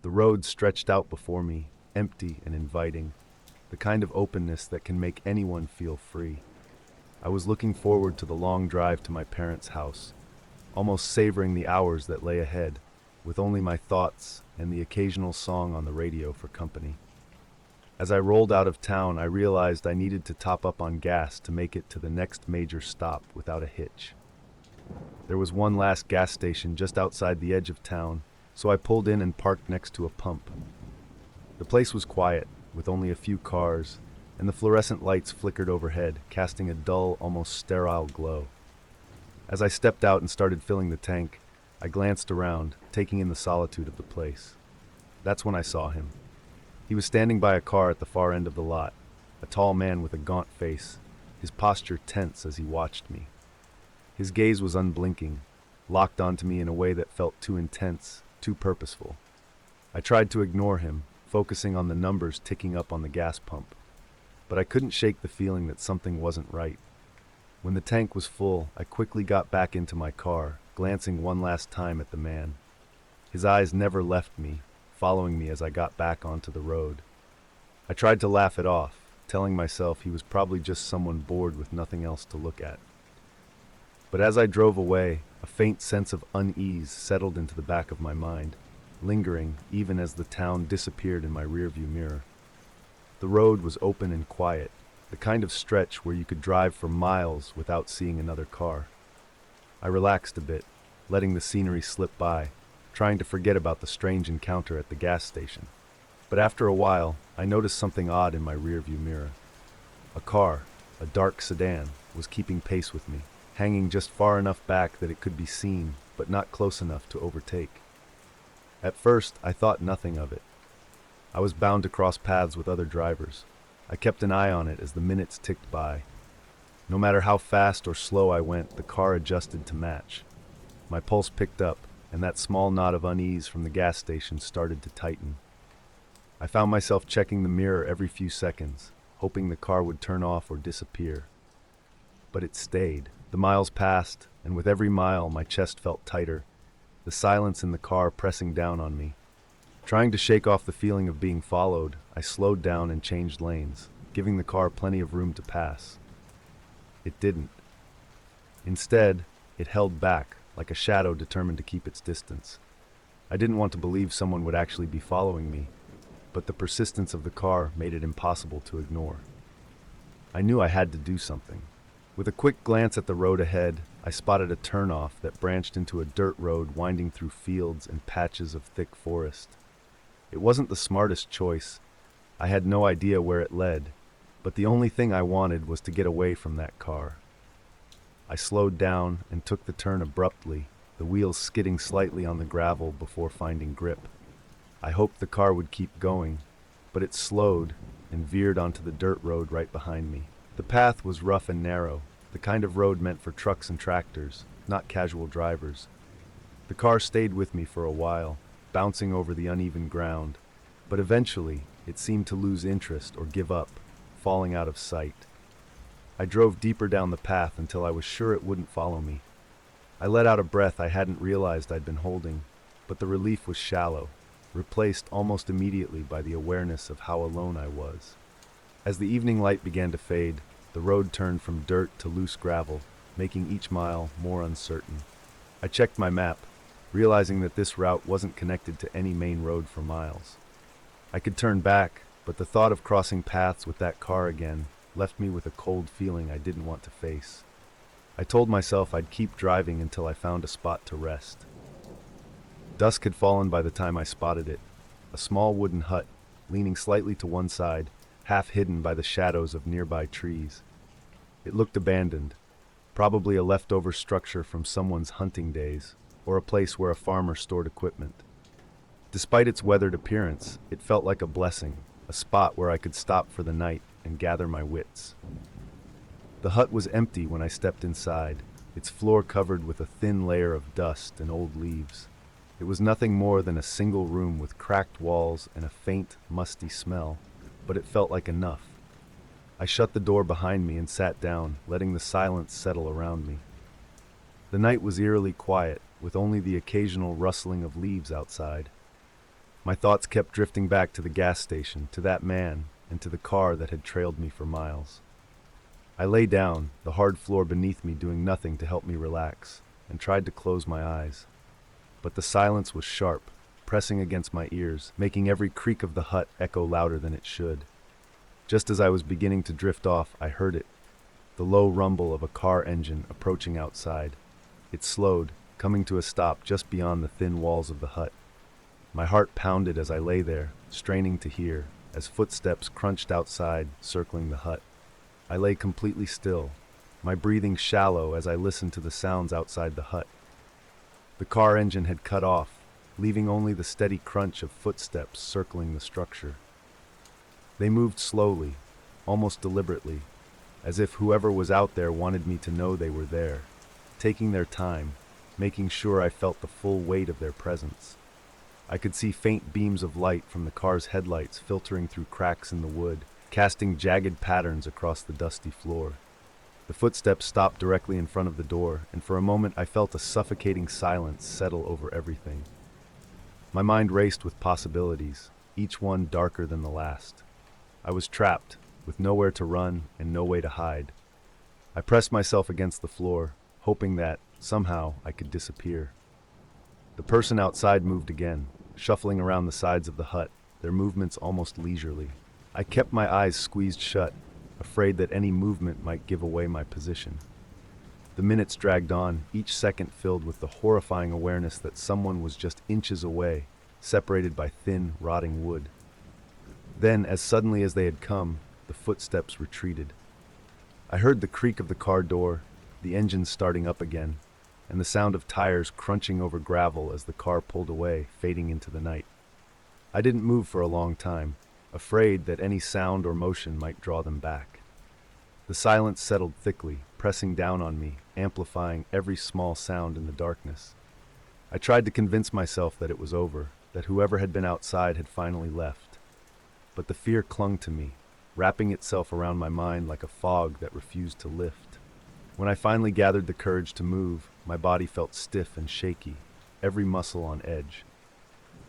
The road stretched out before me, empty and inviting, the kind of openness that can make anyone feel free. I was looking forward to the long drive to my parents' house, almost savoring the hours that lay ahead, with only my thoughts and the occasional song on the radio for company. As I rolled out of town, I realized I needed to top up on gas to make it to the next major stop without a hitch. There was one last gas station just outside the edge of town, so I pulled in and parked next to a pump. The place was quiet, with only a few cars, and the fluorescent lights flickered overhead, casting a dull, almost sterile glow. As I stepped out and started filling the tank, I glanced around, taking in the solitude of the place. That's when I saw him. He was standing by a car at the far end of the lot, a tall man with a gaunt face, his posture tense as he watched me. His gaze was unblinking, locked onto me in a way that felt too intense, too purposeful. I tried to ignore him, focusing on the numbers ticking up on the gas pump, but I couldn't shake the feeling that something wasn't right. When the tank was full, I quickly got back into my car, glancing one last time at the man. His eyes never left me, following me as I got back onto the road. I tried to laugh it off, telling myself he was probably just someone bored with nothing else to look at. But as I drove away, a faint sense of unease settled into the back of my mind, lingering even as the town disappeared in my rearview mirror. The road was open and quiet, the kind of stretch where you could drive for miles without seeing another car. I relaxed a bit, letting the scenery slip by, trying to forget about the strange encounter at the gas station. But after a while, I noticed something odd in my rearview mirror. A car, a dark sedan, was keeping pace with me, hanging just far enough back that it could be seen, but not close enough to overtake. At first, I thought nothing of it. I was bound to cross paths with other drivers. I kept an eye on it as the minutes ticked by. No matter how fast or slow I went, the car adjusted to match. My pulse picked up, and that small knot of unease from the gas station started to tighten. I found myself checking the mirror every few seconds, hoping the car would turn off or disappear. But it stayed. The miles passed, and with every mile my chest felt tighter, the silence in the car pressing down on me. Trying to shake off the feeling of being followed, I slowed down and changed lanes, giving the car plenty of room to pass. It didn't. Instead, it held back, like a shadow determined to keep its distance. I didn't want to believe someone would actually be following me, but the persistence of the car made it impossible to ignore. I knew I had to do something. With a quick glance at the road ahead, I spotted a turnoff that branched into a dirt road winding through fields and patches of thick forest. It wasn't the smartest choice. I had no idea where it led, but the only thing I wanted was to get away from that car. I slowed down and took the turn abruptly, the wheels skidding slightly on the gravel before finding grip. I hoped the car would keep going, but it slowed and veered onto the dirt road right behind me. The path was rough and narrow, the kind of road meant for trucks and tractors, not casual drivers. The car stayed with me for a while, bouncing over the uneven ground, but eventually it seemed to lose interest or give up, falling out of sight. I drove deeper down the path until I was sure it wouldn't follow me. I let out a breath I hadn't realized I'd been holding, but the relief was shallow, replaced almost immediately by the awareness of how alone I was. As the evening light began to fade, the road turned from dirt to loose gravel, making each mile more uncertain. I checked my map, realizing that this route wasn't connected to any main road for miles. I could turn back, but the thought of crossing paths with that car again left me with a cold feeling I didn't want to face. I told myself I'd keep driving until I found a spot to rest. Dusk had fallen by the time I spotted it, a small wooden hut, leaning slightly to one side, half hidden by the shadows of nearby trees. It looked abandoned, probably a leftover structure from someone's hunting days, or a place where a farmer stored equipment. Despite its weathered appearance, it felt like a blessing, a spot where I could stop for the night and gather my wits. The hut was empty when I stepped inside, its floor covered with a thin layer of dust and old leaves. It was nothing more than a single room with cracked walls and a faint, musty smell, but it felt like enough. I shut the door behind me and sat down, letting the silence settle around me. The night was eerily quiet, with only the occasional rustling of leaves outside. My thoughts kept drifting back to the gas station, to that man, and to the car that had trailed me for miles. I lay down, the hard floor beneath me doing nothing to help me relax, and tried to close my eyes. But the silence was sharp, pressing against my ears, making every creak of the hut echo louder than it should. Just as I was beginning to drift off, I heard it, the low rumble of a car engine approaching outside. It slowed, coming to a stop just beyond the thin walls of the hut. My heart pounded as I lay there, straining to hear, as footsteps crunched outside, circling the hut. I lay completely still, my breathing shallow as I listened to the sounds outside the hut. The car engine had cut off, leaving only the steady crunch of footsteps circling the structure. They moved slowly, almost deliberately, as if whoever was out there wanted me to know they were there, taking their time, making sure I felt the full weight of their presence. I could see faint beams of light from the car's headlights filtering through cracks in the wood, casting jagged patterns across the dusty floor. The footsteps stopped directly in front of the door, and for a moment I felt a suffocating silence settle over everything. My mind raced with possibilities, each one darker than the last. I was trapped, with nowhere to run and no way to hide. I pressed myself against the floor, hoping that, somehow, I could disappear. The person outside moved again, shuffling around the sides of the hut, their movements almost leisurely. I kept my eyes squeezed shut, afraid that any movement might give away my position. The minutes dragged on, each second filled with the horrifying awareness that someone was just inches away, separated by thin, rotting wood. Then, as suddenly as they had come, the footsteps retreated. I heard the creak of the car door, the engine starting up again, and the sound of tires crunching over gravel as the car pulled away, fading into the night. I didn't move for a long time, afraid that any sound or motion might draw them back. The silence settled thickly, pressing down on me, amplifying every small sound in the darkness. I tried to convince myself that it was over, that whoever had been outside had finally left. But the fear clung to me, wrapping itself around my mind like a fog that refused to lift. When I finally gathered the courage to move, my body felt stiff and shaky, every muscle on edge.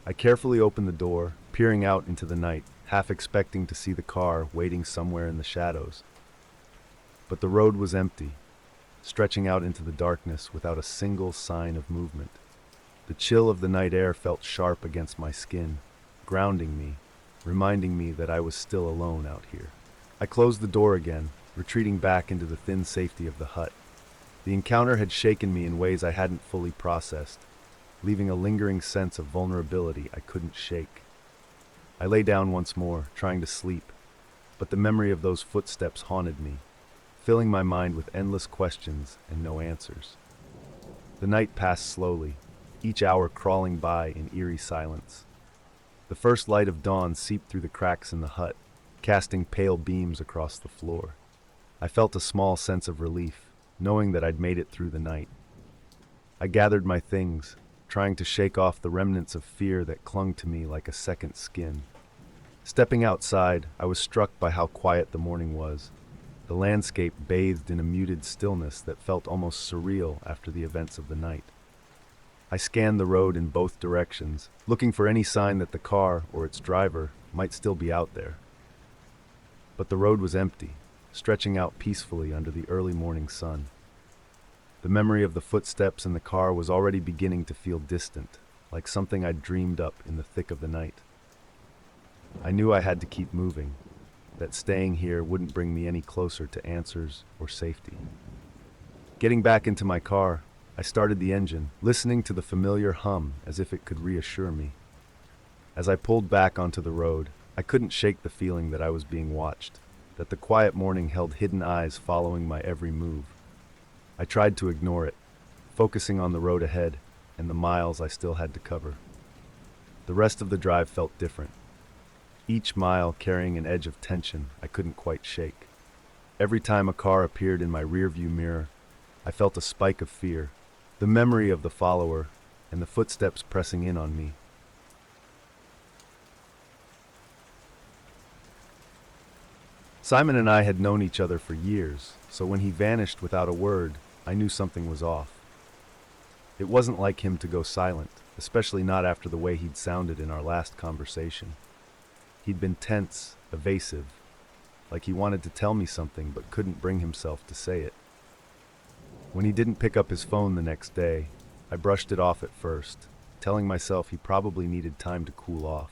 I carefully opened the door, peering out into the night, half expecting to see the car waiting somewhere in the shadows. But the road was empty, stretching out into the darkness without a single sign of movement. The chill of the night air felt sharp against my skin, grounding me, reminding me that I was still alone out here. I closed the door again, retreating back into the thin safety of the hut. The encounter had shaken me in ways I hadn't fully processed, leaving a lingering sense of vulnerability I couldn't shake. I lay down once more, trying to sleep, but the memory of those footsteps haunted me, filling my mind with endless questions and no answers. The night passed slowly, each hour crawling by in eerie silence. The first light of dawn seeped through the cracks in the hut, casting pale beams across the floor. I felt a small sense of relief, knowing that I'd made it through the night. I gathered my things, trying to shake off the remnants of fear that clung to me like a second skin. Stepping outside, I was struck by how quiet the morning was. The landscape bathed in a muted stillness that felt almost surreal after the events of the night. I scanned the road in both directions, looking for any sign that the car or its driver might still be out there. But the road was empty, stretching out peacefully under the early morning sun. The memory of the footsteps in the car was already beginning to feel distant, like something I'd dreamed up in the thick of the night. I knew I had to keep moving, that staying here wouldn't bring me any closer to answers or safety. Getting back into my car, I started the engine, listening to the familiar hum as if it could reassure me. As I pulled back onto the road, I couldn't shake the feeling that I was being watched, that the quiet morning held hidden eyes following my every move. I tried to ignore it, focusing on the road ahead and the miles I still had to cover. The rest of the drive felt different, each mile carrying an edge of tension I couldn't quite shake. Every time a car appeared in my rearview mirror, I felt a spike of fear, the memory of the follower and the footsteps pressing in on me. Simon and I had known each other for years, so when he vanished without a word, I knew something was off. It wasn't like him to go silent, especially not after the way he'd sounded in our last conversation. He'd been tense, evasive, like he wanted to tell me something but couldn't bring himself to say it. When he didn't pick up his phone the next day, I brushed it off at first, telling myself he probably needed time to cool off.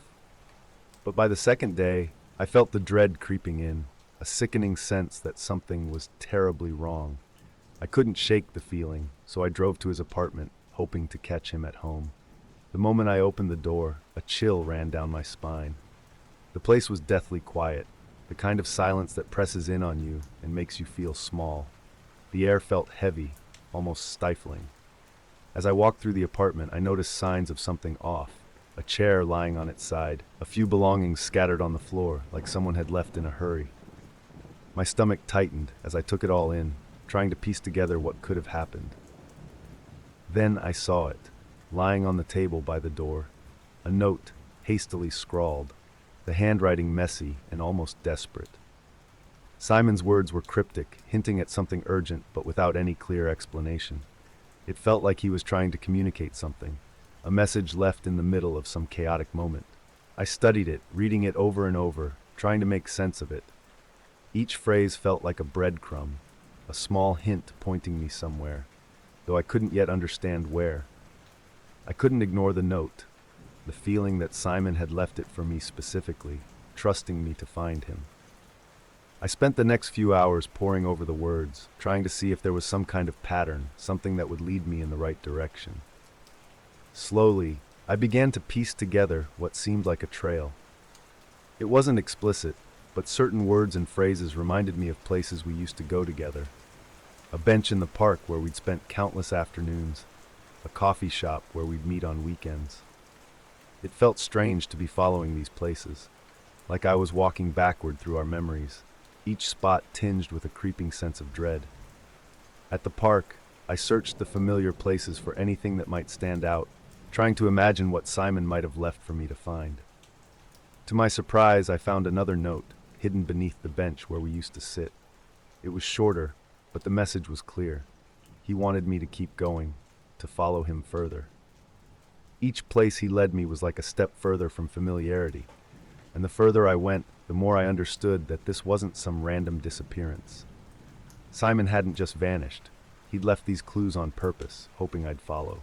But by the second day, I felt the dread creeping in, a sickening sense that something was terribly wrong. I couldn't shake the feeling, so I drove to his apartment, hoping to catch him at home. The moment I opened the door, a chill ran down my spine. The place was deathly quiet, the kind of silence that presses in on you and makes you feel small. The air felt heavy, almost stifling. As I walked through the apartment, I noticed signs of something off. A chair lying on its side, a few belongings scattered on the floor like someone had left in a hurry. My stomach tightened as I took it all in, trying to piece together what could have happened. Then I saw it, lying on the table by the door. A note, hastily scrawled, the handwriting messy and almost desperate. Simon's words were cryptic, hinting at something urgent but without any clear explanation. It felt like he was trying to communicate something, a message left in the middle of some chaotic moment. I studied it, reading it over and over, trying to make sense of it. Each phrase felt like a breadcrumb, a small hint pointing me somewhere, though I couldn't yet understand where. I couldn't ignore the note, the feeling that Simon had left it for me specifically, trusting me to find him. I spent the next few hours poring over the words, trying to see if there was some kind of pattern, something that would lead me in the right direction. Slowly, I began to piece together what seemed like a trail. It wasn't explicit, but certain words and phrases reminded me of places we used to go together. A bench in the park where we'd spent countless afternoons, a coffee shop where we'd meet on weekends. It felt strange to be following these places, like I was walking backward through our memories, each spot tinged with a creeping sense of dread. At the park, I searched the familiar places for anything that might stand out, trying to imagine what Simon might have left for me to find. To my surprise, I found another note, hidden beneath the bench where we used to sit. It was shorter, but the message was clear. He wanted me to keep going, to follow him further. Each place he led me was like a step further from familiarity, and the further I went, the more I understood that this wasn't some random disappearance. Simon hadn't just vanished. He'd left these clues on purpose, hoping I'd follow.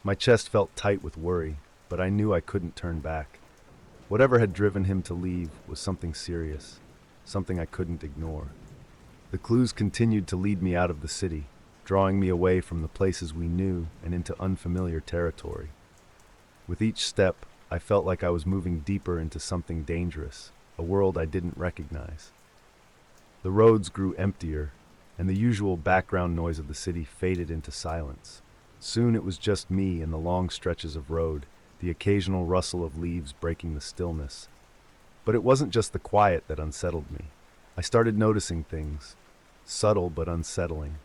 My chest felt tight with worry, but I knew I couldn't turn back. Whatever had driven him to leave was something serious, something I couldn't ignore. The clues continued to lead me out of the city, drawing me away from the places we knew and into unfamiliar territory. With each step, I felt like I was moving deeper into something dangerous, a world I didn't recognize. The roads grew emptier, and the usual background noise of the city faded into silence. Soon it was just me and the long stretches of road, the occasional rustle of leaves breaking the stillness. But it wasn't just the quiet that unsettled me. I started noticing things, subtle but unsettling.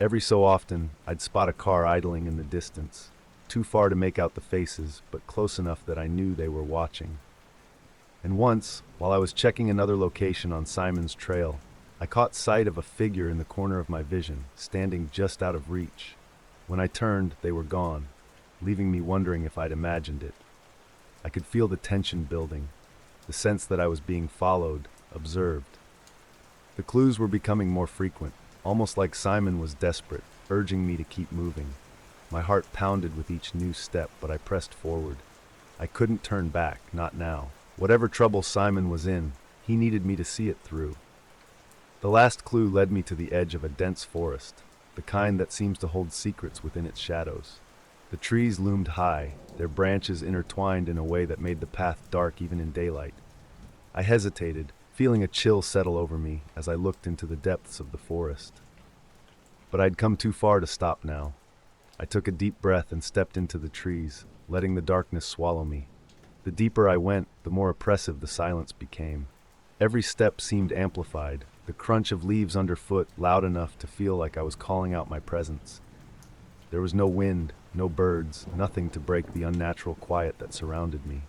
Every so often, I'd spot a car idling in the distance, too far to make out the faces, but close enough that I knew they were watching. And once, while I was checking another location on Simon's trail, I caught sight of a figure in the corner of my vision, standing just out of reach. When I turned, they were gone, leaving me wondering if I'd imagined it. I could feel the tension building, the sense that I was being followed, observed. The clues were becoming more frequent, almost like Simon was desperate, urging me to keep moving. My heart pounded with each new step, but I pressed forward. I couldn't turn back, not now. Whatever trouble Simon was in, he needed me to see it through. The last clue led me to the edge of a dense forest, the kind that seems to hold secrets within its shadows. The trees loomed high, their branches intertwined in a way that made the path dark even in daylight. I hesitated, feeling a chill settle over me as I looked into the depths of the forest. But I'd come too far to stop now. I took a deep breath and stepped into the trees, letting the darkness swallow me. The deeper I went, the more oppressive the silence became. Every step seemed amplified, the crunch of leaves underfoot loud enough to feel like I was calling out my presence. There was no wind, no birds, nothing to break the unnatural quiet that surrounded me.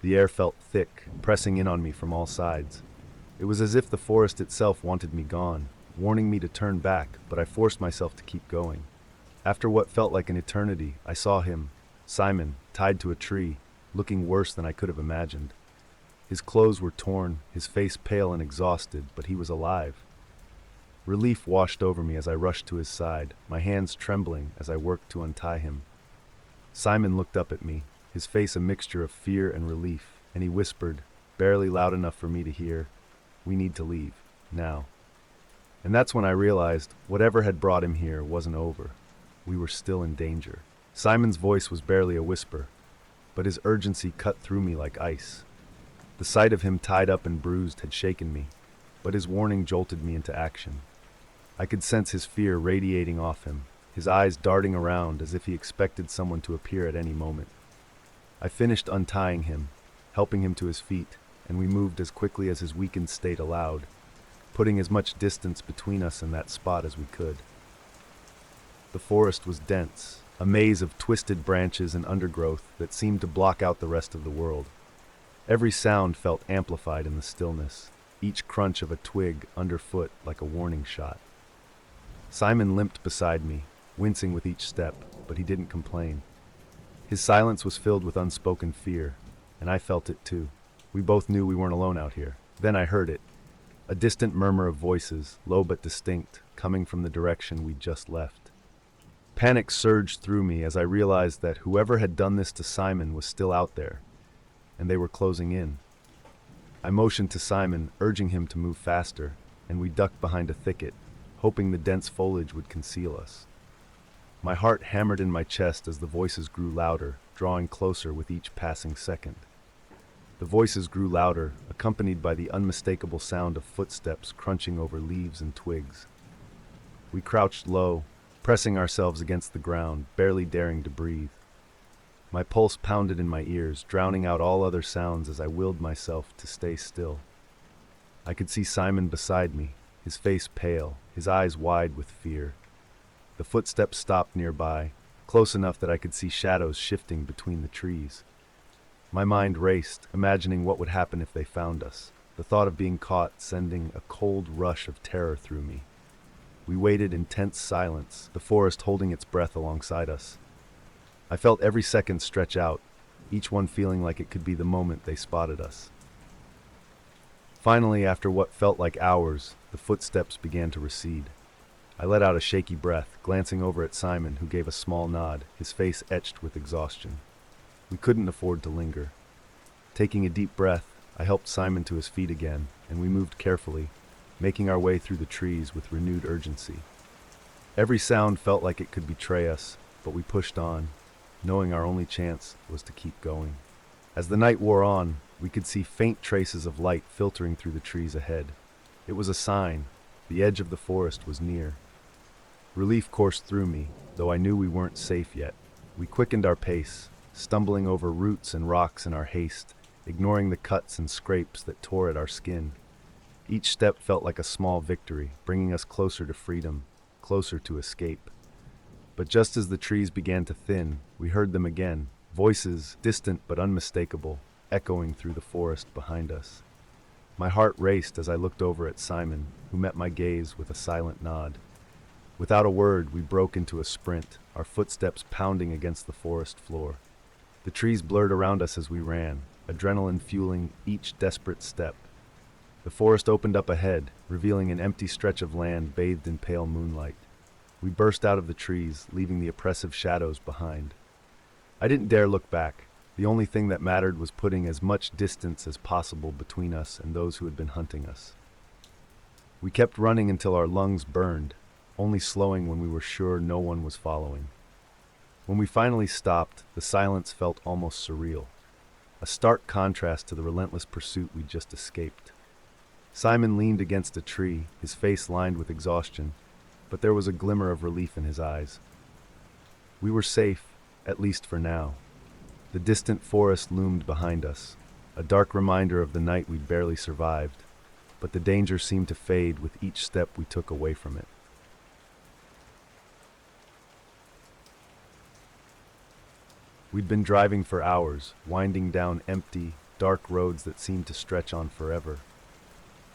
The air felt thick, pressing in on me from all sides. It was as if the forest itself wanted me gone, warning me to turn back, but I forced myself to keep going. After what felt like an eternity, I saw him, Simon, tied to a tree, looking worse than I could have imagined. His clothes were torn, his face pale and exhausted, but he was alive. Relief washed over me as I rushed to his side, my hands trembling as I worked to untie him. Simon looked up at me, his face a mixture of fear and relief, and he whispered, barely loud enough for me to hear, "We need to leave, now." And that's when I realized whatever had brought him here wasn't over. We were still in danger. Simon's voice was barely a whisper, but his urgency cut through me like ice. The sight of him tied up and bruised had shaken me, but his warning jolted me into action. I could sense his fear radiating off him, his eyes darting around as if he expected someone to appear at any moment. I finished untying him, helping him to his feet, and we moved as quickly as his weakened state allowed, putting as much distance between us and that spot as we could. The forest was dense, a maze of twisted branches and undergrowth that seemed to block out the rest of the world. Every sound felt amplified in the stillness, each crunch of a twig underfoot like a warning shot. Simon limped beside me, wincing with each step, but he didn't complain. His silence was filled with unspoken fear, and I felt it too. We both knew we weren't alone out here. Then I heard it, a distant murmur of voices, low but distinct, coming from the direction we'd just left. Panic surged through me as I realized that whoever had done this to Simon was still out there, and they were closing in. I motioned to Simon, urging him to move faster, and we ducked behind a thicket, hoping the dense foliage would conceal us. My heart hammered in my chest as the voices grew louder, drawing closer with each passing second. The voices grew louder, accompanied by the unmistakable sound of footsteps crunching over leaves and twigs. We crouched low, pressing ourselves against the ground, barely daring to breathe. My pulse pounded in my ears, drowning out all other sounds as I willed myself to stay still. I could see Simon beside me, his face pale, his eyes wide with fear. The footsteps stopped nearby, close enough that I could see shadows shifting between the trees. My mind raced, imagining what would happen if they found us, the thought of being caught sending a cold rush of terror through me. We waited in tense silence, the forest holding its breath alongside us. I felt every second stretch out, each one feeling like it could be the moment they spotted us. Finally, after what felt like hours, the footsteps began to recede. I let out a shaky breath, glancing over at Simon, who gave a small nod, his face etched with exhaustion. We couldn't afford to linger. Taking a deep breath, I helped Simon to his feet again, and we moved carefully, making our way through the trees with renewed urgency. Every sound felt like it could betray us, but we pushed on, knowing our only chance was to keep going. As the night wore on, we could see faint traces of light filtering through the trees ahead. It was a sign. The edge of the forest was near. Relief coursed through me, though I knew we weren't safe yet. We quickened our pace, stumbling over roots and rocks in our haste, ignoring the cuts and scrapes that tore at our skin. Each step felt like a small victory, bringing us closer to freedom, closer to escape. But just as the trees began to thin, we heard them again, voices, distant but unmistakable, echoing through the forest behind us. My heart raced as I looked over at Simon, who met my gaze with a silent nod. Without a word, we broke into a sprint, our footsteps pounding against the forest floor. The trees blurred around us as we ran, adrenaline fueling each desperate step. The forest opened up ahead, revealing an empty stretch of land bathed in pale moonlight. We burst out of the trees, leaving the oppressive shadows behind. I didn't dare look back. The only thing that mattered was putting as much distance as possible between us and those who had been hunting us. We kept running until our lungs burned, only slowing when we were sure no one was following. When we finally stopped, the silence felt almost surreal, a stark contrast to the relentless pursuit we'd just escaped. Simon leaned against a tree, his face lined with exhaustion, but there was a glimmer of relief in his eyes. We were safe, at least for now. The distant forest loomed behind us, a dark reminder of the night we'd barely survived, but the danger seemed to fade with each step we took away from it. We'd been driving for hours, winding down empty, dark roads that seemed to stretch on forever.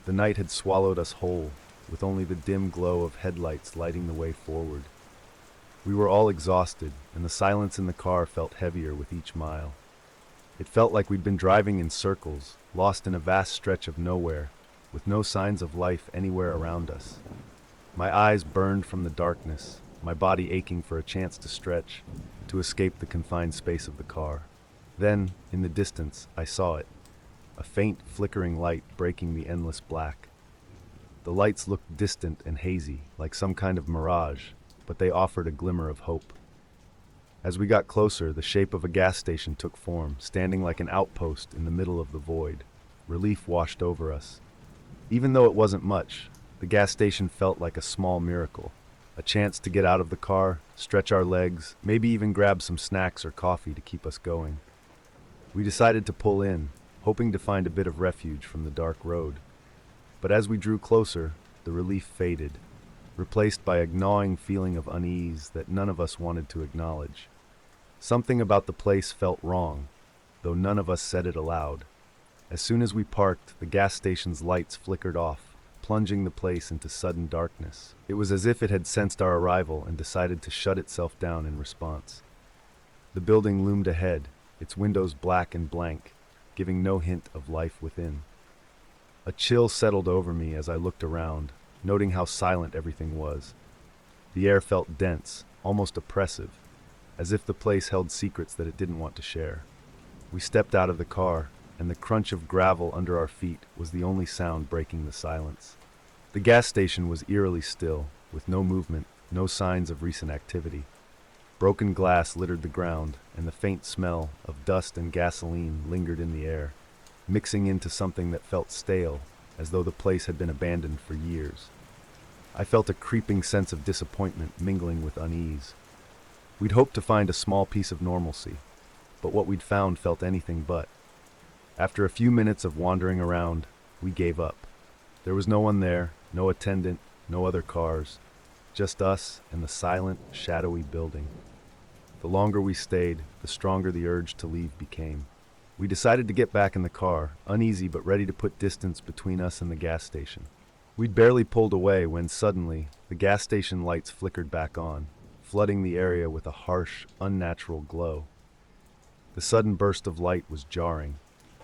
The night had swallowed us whole, with only the dim glow of headlights lighting the way forward. We were all exhausted, and the silence in the car felt heavier with each mile. It felt like we'd been driving in circles, lost in a vast stretch of nowhere, with no signs of life anywhere around us. My eyes burned from the darkness, my body aching for a chance to stretch, to escape the confined space of the car. Then, in the distance, I saw it, a faint, flickering light breaking the endless black. The lights looked distant and hazy, like some kind of mirage, but they offered a glimmer of hope. As we got closer, the shape of a gas station took form, standing like an outpost in the middle of the void. Relief washed over us. Even though it wasn't much, the gas station felt like a small miracle. A chance to get out of the car, stretch our legs, maybe even grab some snacks or coffee to keep us going. We decided to pull in, hoping to find a bit of refuge from the dark road. But as we drew closer, the relief faded, replaced by a gnawing feeling of unease that none of us wanted to acknowledge. Something about the place felt wrong, though none of us said it aloud. As soon as we parked, the gas station's lights flickered off, plunging the place into sudden darkness. It was as if it had sensed our arrival and decided to shut itself down in response. The building loomed ahead, its windows black and blank, giving no hint of life within. A chill settled over me as I looked around, noting how silent everything was. The air felt dense, almost oppressive, as if the place held secrets that it didn't want to share. We stepped out of the car, and the crunch of gravel under our feet was the only sound breaking the silence. The gas station was eerily still, with no movement, no signs of recent activity. Broken glass littered the ground, and the faint smell of dust and gasoline lingered in the air, mixing into something that felt stale, as though the place had been abandoned for years. I felt a creeping sense of disappointment mingling with unease. We'd hoped to find a small piece of normalcy, but what we'd found felt anything but. After a few minutes of wandering around, we gave up. There was no one there, no attendant, no other cars, just us and the silent, shadowy building. The longer we stayed, the stronger the urge to leave became. We decided to get back in the car, uneasy but ready to put distance between us and the gas station. We'd barely pulled away when suddenly, the gas station lights flickered back on, flooding the area with a harsh, unnatural glow. The sudden burst of light was jarring,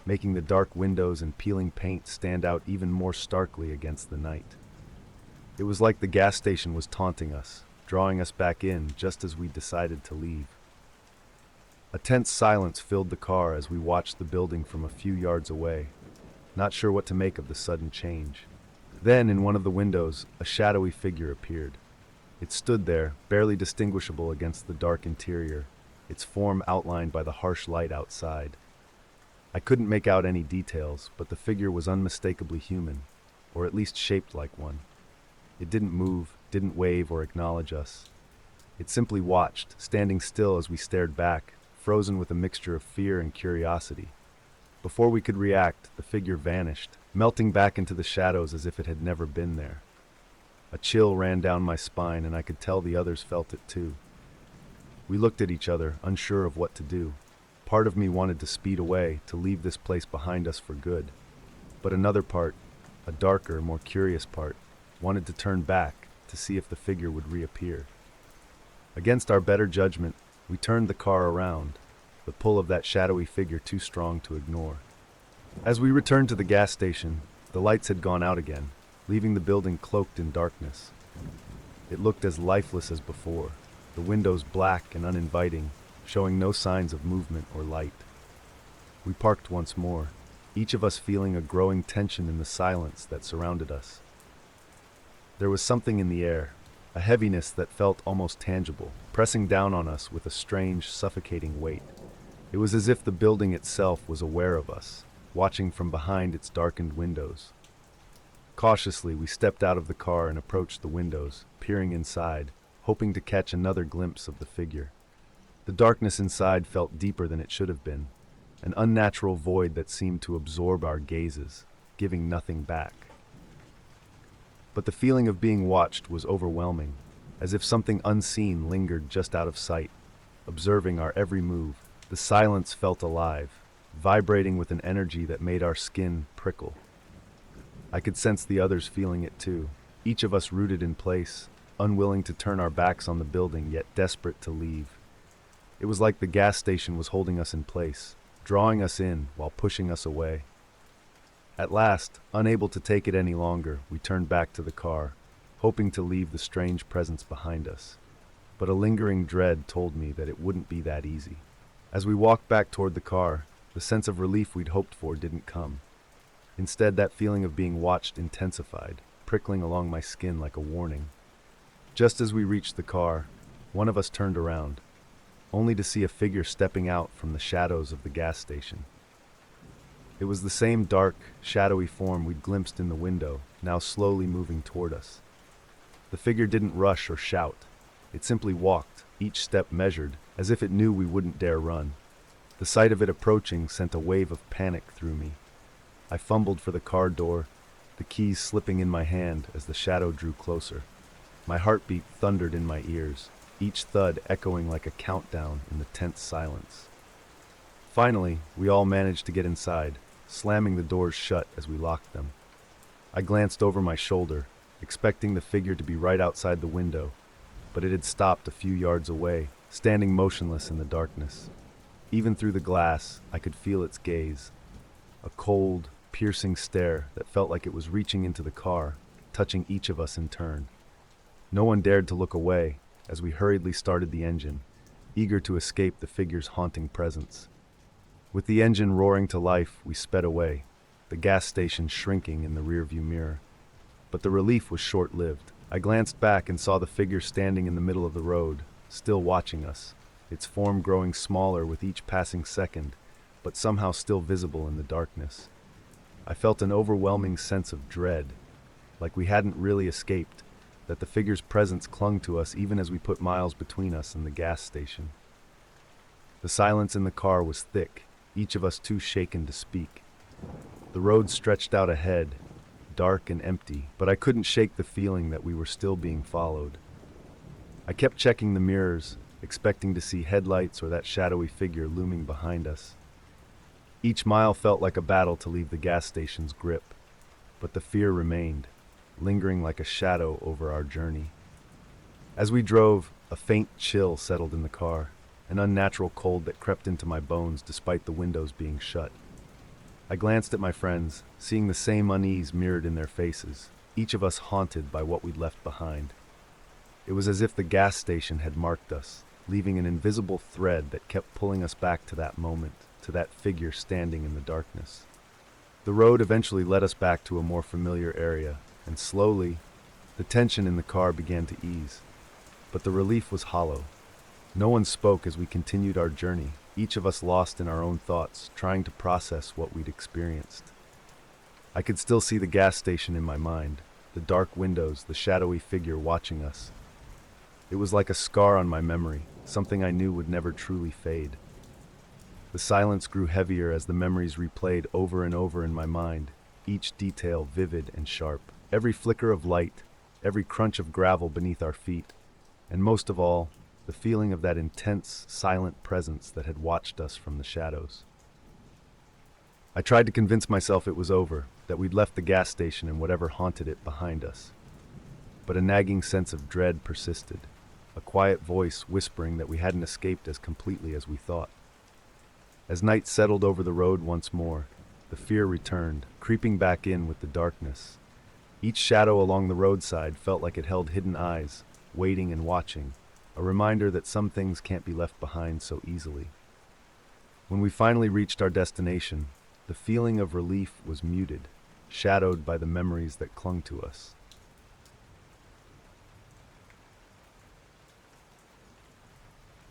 making the dark windows and peeling paint stand out even more starkly against the night. It was like the gas station was taunting us, drawing us back in just as we decided to leave. A tense silence filled the car as we watched the building from a few yards away, not sure what to make of the sudden change. Then, in one of the windows, a shadowy figure appeared. It stood there, barely distinguishable against the dark interior, its form outlined by the harsh light outside. I couldn't make out any details, but the figure was unmistakably human, or at least shaped like one. It didn't move, didn't wave or acknowledge us. It simply watched, standing still as we stared back, frozen with a mixture of fear and curiosity. Before we could react, the figure vanished, melting back into the shadows as if it had never been there. A chill ran down my spine, and I could tell the others felt it too. We looked at each other, unsure of what to do. Part of me wanted to speed away, to leave this place behind us for good. But another part, a darker, more curious part, wanted to turn back to see if the figure would reappear. Against our better judgment, we turned the car around, the pull of that shadowy figure too strong to ignore. As we returned to the gas station, the lights had gone out again, leaving the building cloaked in darkness. It looked as lifeless as before, the windows black and uninviting, showing no signs of movement or light. We parked once more, each of us feeling a growing tension in the silence that surrounded us. There was something in the air, a heaviness that felt almost tangible, pressing down on us with a strange, suffocating weight. It was as if the building itself was aware of us, watching from behind its darkened windows. Cautiously, we stepped out of the car and approached the windows, peering inside, hoping to catch another glimpse of the figure. The darkness inside felt deeper than it should have been, an unnatural void that seemed to absorb our gazes, giving nothing back. But the feeling of being watched was overwhelming, as if something unseen lingered just out of sight, observing our every move. The silence felt alive, vibrating with an energy that made our skin prickle. I could sense the others feeling it too, each of us rooted in place, unwilling to turn our backs on the building, yet desperate to leave. It was like the gas station was holding us in place, drawing us in while pushing us away. At last, unable to take it any longer, we turned back to the car, hoping to leave the strange presence behind us. But a lingering dread told me that it wouldn't be that easy. As we walked back toward the car, the sense of relief we'd hoped for didn't come. Instead, that feeling of being watched intensified, prickling along my skin like a warning. Just as we reached the car, one of us turned around, only to see a figure stepping out from the shadows of the gas station. It was the same dark, shadowy form we'd glimpsed in the window, now slowly moving toward us. The figure didn't rush or shout. It simply walked, each step measured, as if it knew we wouldn't dare run. The sight of it approaching sent a wave of panic through me. I fumbled for the car door, the keys slipping in my hand as the shadow drew closer. My heartbeat thundered in my ears, each thud echoing like a countdown in the tense silence. Finally, we all managed to get inside, slamming the doors shut as we locked them. I glanced over my shoulder, expecting the figure to be right outside the window, but it had stopped a few yards away, standing motionless in the darkness. Even through the glass, I could feel its gaze, a cold, piercing stare that felt like it was reaching into the car, touching each of us in turn. No one dared to look away as we hurriedly started the engine, eager to escape the figure's haunting presence. With the engine roaring to life, we sped away, the gas station shrinking in the rearview mirror. But the relief was short-lived. I glanced back and saw the figure standing in the middle of the road, still watching us, its form growing smaller with each passing second, but somehow still visible in the darkness. I felt an overwhelming sense of dread, like we hadn't really escaped, that the figure's presence clung to us even as we put miles between us and the gas station. The silence in the car was thick, each of us too shaken to speak. The road stretched out ahead, dark and empty, but I couldn't shake the feeling that we were still being followed. I kept checking the mirrors, expecting to see headlights or that shadowy figure looming behind us. Each mile felt like a battle to leave the gas station's grip, but the fear remained, lingering like a shadow over our journey. As we drove, a faint chill settled in the car, an unnatural cold that crept into my bones despite the windows being shut. I glanced at my friends, seeing the same unease mirrored in their faces, each of us haunted by what we'd left behind. It was as if the gas station had marked us, leaving an invisible thread that kept pulling us back to that moment, to that figure standing in the darkness. The road eventually led us back to a more familiar area, and slowly, the tension in the car began to ease. But the relief was hollow. No one spoke as we continued our journey, each of us lost in our own thoughts, trying to process what we'd experienced. I could still see the gas station in my mind, the dark windows, the shadowy figure watching us. It was like a scar on my memory, something I knew would never truly fade. The silence grew heavier as the memories replayed over and over in my mind, each detail vivid and sharp. Every flicker of light, every crunch of gravel beneath our feet, and most of all, the feeling of that intense, silent presence that had watched us from the shadows. I tried to convince myself it was over, that we'd left the gas station and whatever haunted it behind us. But a nagging sense of dread persisted, a quiet voice whispering that we hadn't escaped as completely as we thought. As night settled over the road once more, the fear returned, creeping back in with the darkness. Each shadow along the roadside felt like it held hidden eyes, waiting and watching, a reminder that some things can't be left behind so easily. When we finally reached our destination, the feeling of relief was muted, shadowed by the memories that clung to us.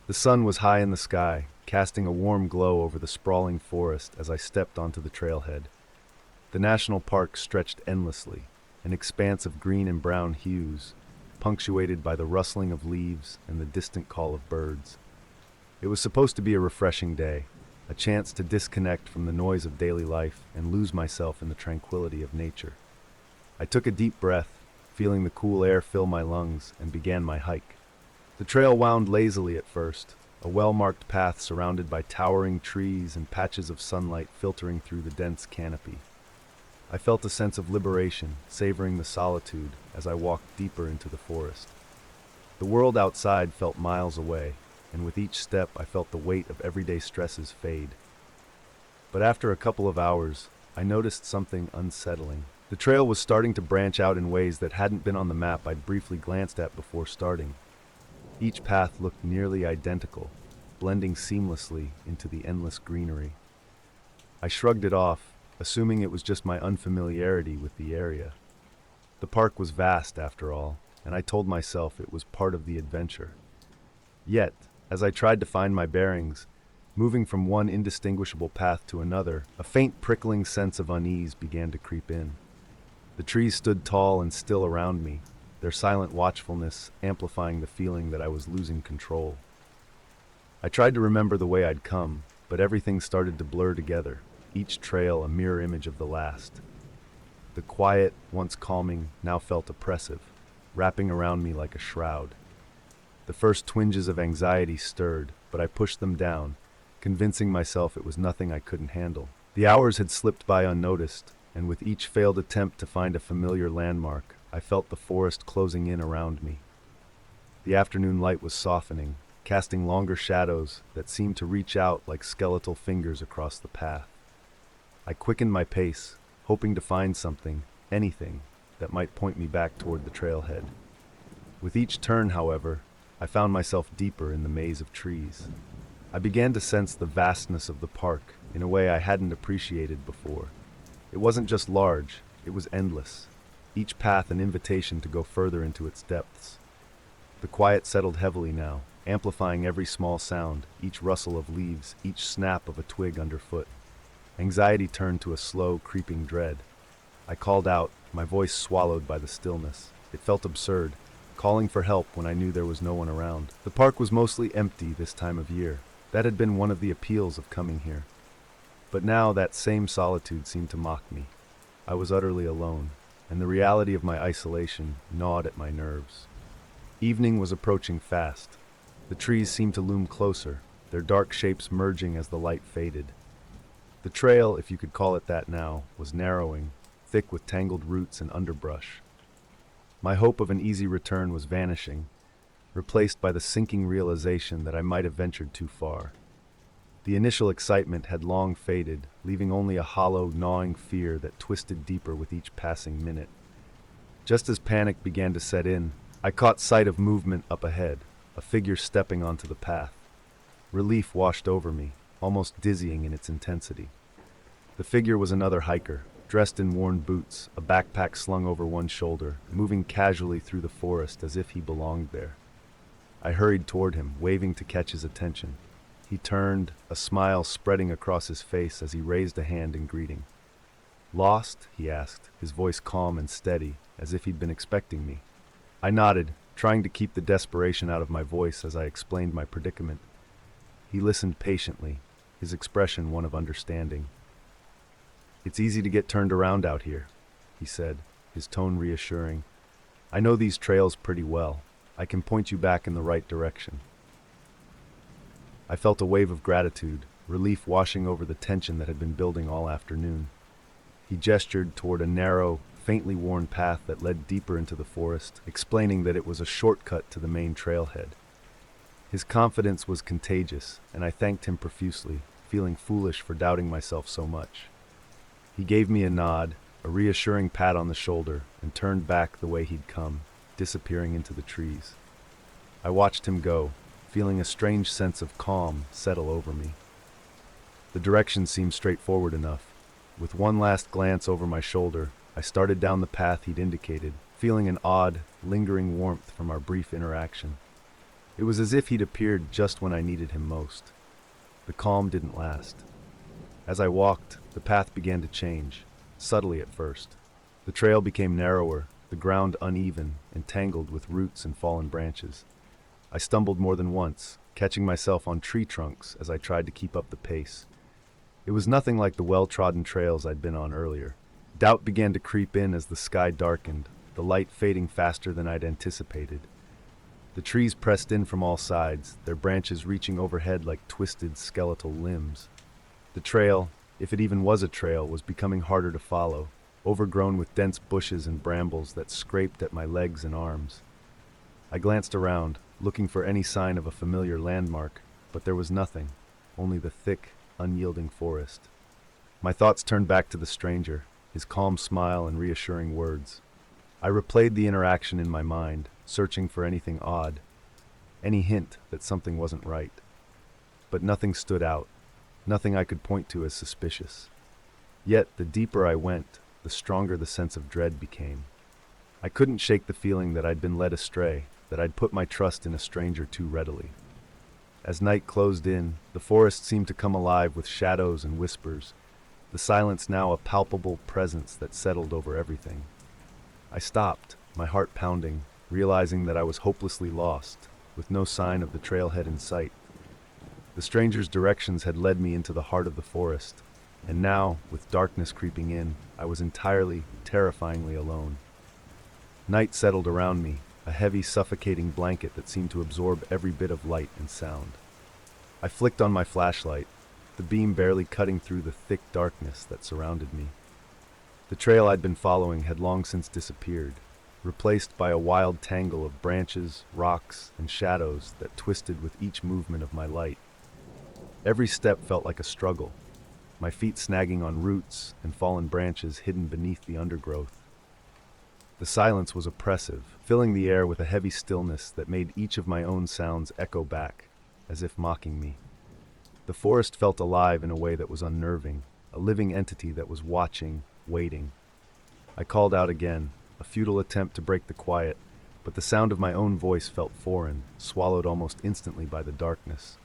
The sun was high in the sky, casting a warm glow over the sprawling forest as I stepped onto the trailhead. The national park stretched endlessly, an expanse of green and brown hues, punctuated by the rustling of leaves and the distant call of birds. It was supposed to be a refreshing day, a chance to disconnect from the noise of daily life and lose myself in the tranquility of nature. I took a deep breath, feeling the cool air fill my lungs, and began my hike. The trail wound lazily at first, a well-marked path surrounded by towering trees and patches of sunlight filtering through the dense canopy. I felt a sense of liberation, savoring the solitude as I walked deeper into the forest. The world outside felt miles away, and with each step I felt the weight of everyday stresses fade. But after a couple of hours, I noticed something unsettling. The trail was starting to branch out in ways that hadn't been on the map I'd briefly glanced at before starting. Each path looked nearly identical, blending seamlessly into the endless greenery. I shrugged it off, assuming it was just my unfamiliarity with the area. The park was vast, after all, and I told myself it was part of the adventure. Yet, as I tried to find my bearings, moving from one indistinguishable path to another, a faint prickling sense of unease began to creep in. The trees stood tall and still around me, their silent watchfulness amplifying the feeling that I was losing control. I tried to remember the way I'd come, but everything started to blur together, each trail a mirror image of the last. The quiet, once calming, now felt oppressive, wrapping around me like a shroud. The first twinges of anxiety stirred, but I pushed them down, convincing myself it was nothing I couldn't handle. The hours had slipped by unnoticed, and with each failed attempt to find a familiar landmark, I felt the forest closing in around me. The afternoon light was softening, casting longer shadows that seemed to reach out like skeletal fingers across the path. I quickened my pace, hoping to find something, anything, that might point me back toward the trailhead. With each turn, however, I found myself deeper in the maze of trees. I began to sense the vastness of the park in a way I hadn't appreciated before. It wasn't just large, it was endless, each path an invitation to go further into its depths. The quiet settled heavily now, amplifying every small sound, each rustle of leaves, each snap of a twig underfoot. Anxiety turned to a slow, creeping dread. I called out, my voice swallowed by the stillness. It felt absurd, calling for help when I knew there was no one around. The park was mostly empty this time of year. That had been one of the appeals of coming here. But now that same solitude seemed to mock me. I was utterly alone, and the reality of my isolation gnawed at my nerves. Evening was approaching fast. The trees seemed to loom closer, their dark shapes merging as the light faded. The trail, if you could call it that now, was narrowing, thick with tangled roots and underbrush. My hope of an easy return was vanishing, replaced by the sinking realization that I might have ventured too far. The initial excitement had long faded, leaving only a hollow, gnawing fear that twisted deeper with each passing minute. Just as panic began to set in, I caught sight of movement up ahead, a figure stepping onto the path. Relief washed over me, almost dizzying in its intensity. The figure was another hiker, dressed in worn boots, a backpack slung over one shoulder, moving casually through the forest as if he belonged there. I hurried toward him, waving to catch his attention. He turned, a smile spreading across his face as he raised a hand in greeting. "Lost?" he asked, his voice calm and steady, as if he'd been expecting me. I nodded, trying to keep the desperation out of my voice as I explained my predicament. He listened patiently, his expression one of understanding. "It's easy to get turned around out here," he said, his tone reassuring. "I know these trails pretty well. I can point you back in the right direction." I felt a wave of gratitude, relief washing over the tension that had been building all afternoon. He gestured toward a narrow, faintly worn path that led deeper into the forest, explaining that it was a shortcut to the main trailhead. His confidence was contagious, and I thanked him profusely, feeling foolish for doubting myself so much. He gave me a nod, a reassuring pat on the shoulder, and turned back the way he'd come, disappearing into the trees. I watched him go, feeling a strange sense of calm settle over me. The direction seemed straightforward enough. With one last glance over my shoulder, I started down the path he'd indicated, feeling an odd, lingering warmth from our brief interaction. It was as if he'd appeared just when I needed him most. The calm didn't last. As I walked, the path began to change, subtly at first. The trail became narrower, the ground uneven and tangled with roots and fallen branches. I stumbled more than once, catching myself on tree trunks as I tried to keep up the pace. It was nothing like the well-trodden trails I'd been on earlier. Doubt began to creep in as the sky darkened, the light fading faster than I'd anticipated. The trees pressed in from all sides, their branches reaching overhead like twisted skeletal limbs. The trail, if it even was a trail, was becoming harder to follow, overgrown with dense bushes and brambles that scraped at my legs and arms. I glanced around, looking for any sign of a familiar landmark, but there was nothing, only the thick, unyielding forest. My thoughts turned back to the stranger, his calm smile and reassuring words. I replayed the interaction in my mind, searching for anything odd, any hint that something wasn't right. But nothing stood out, nothing I could point to as suspicious. Yet, the deeper I went, the stronger the sense of dread became. I couldn't shake the feeling that I'd been led astray, that I'd put my trust in a stranger too readily. As night closed in, the forest seemed to come alive with shadows and whispers, the silence now a palpable presence that settled over everything. I stopped, my heart pounding, realizing that I was hopelessly lost, with no sign of the trailhead in sight. The stranger's directions had led me into the heart of the forest, and now, with darkness creeping in, I was entirely, terrifyingly alone. Night settled around me, a heavy, suffocating blanket that seemed to absorb every bit of light and sound. I flicked on my flashlight, the beam barely cutting through the thick darkness that surrounded me. The trail I'd been following had long since disappeared, replaced by a wild tangle of branches, rocks, and shadows that twisted with each movement of my light. Every step felt like a struggle, my feet snagging on roots and fallen branches hidden beneath the undergrowth. The silence was oppressive, filling the air with a heavy stillness that made each of my own sounds echo back, as if mocking me. The forest felt alive in a way that was unnerving, a living entity that was watching, waiting. I called out again, a futile attempt to break the quiet, but the sound of my own voice felt foreign, swallowed almost instantly by the darkness.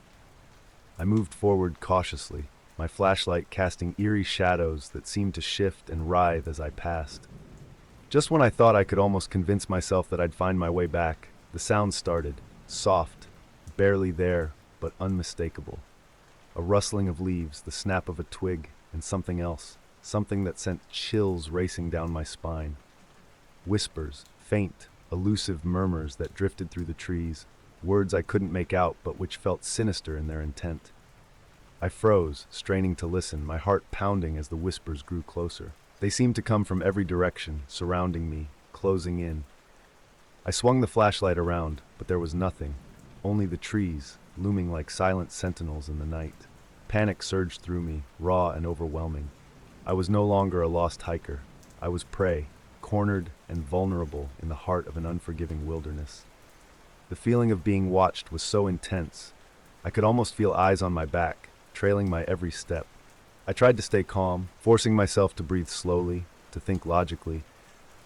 I moved forward cautiously, my flashlight casting eerie shadows that seemed to shift and writhe as I passed. Just when I thought I could almost convince myself that I'd find my way back, the sound started, soft, barely there, but unmistakable. A rustling of leaves, the snap of a twig, and something else, something that sent chills racing down my spine. Whispers, faint, elusive murmurs that drifted through the trees, words I couldn't make out but which felt sinister in their intent. I froze, straining to listen, my heart pounding as the whispers grew closer. They seemed to come from every direction, surrounding me, closing in. I swung the flashlight around, but there was nothing, only the trees, looming like silent sentinels in the night. Panic surged through me, raw and overwhelming. I was no longer a lost hiker. I was prey, cornered and vulnerable in the heart of an unforgiving wilderness. The feeling of being watched was so intense, I could almost feel eyes on my back, trailing my every step. I tried to stay calm, forcing myself to breathe slowly, to think logically,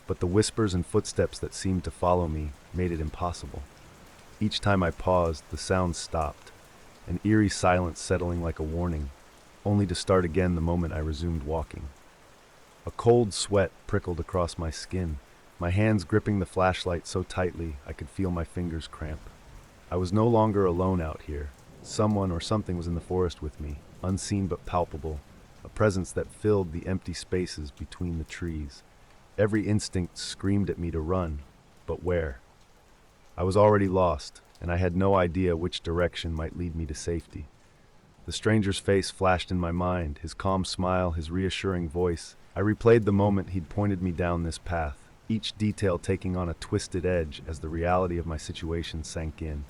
but the whispers and footsteps that seemed to follow me made it impossible. Each time I paused, the sound stopped, an eerie silence settling like a warning, only to start again the moment I resumed walking. A cold sweat prickled across my skin, my hands gripping the flashlight so tightly I could feel my fingers cramp. I was no longer alone out here. Someone or something was in the forest with me, unseen but palpable, a presence that filled the empty spaces between the trees. Every instinct screamed at me to run, but where? I was already lost, and I had no idea which direction might lead me to safety. The stranger's face flashed in my mind, his calm smile, his reassuring voice. I replayed the moment he'd pointed me down this path, each detail taking on a twisted edge as the reality of my situation sank in.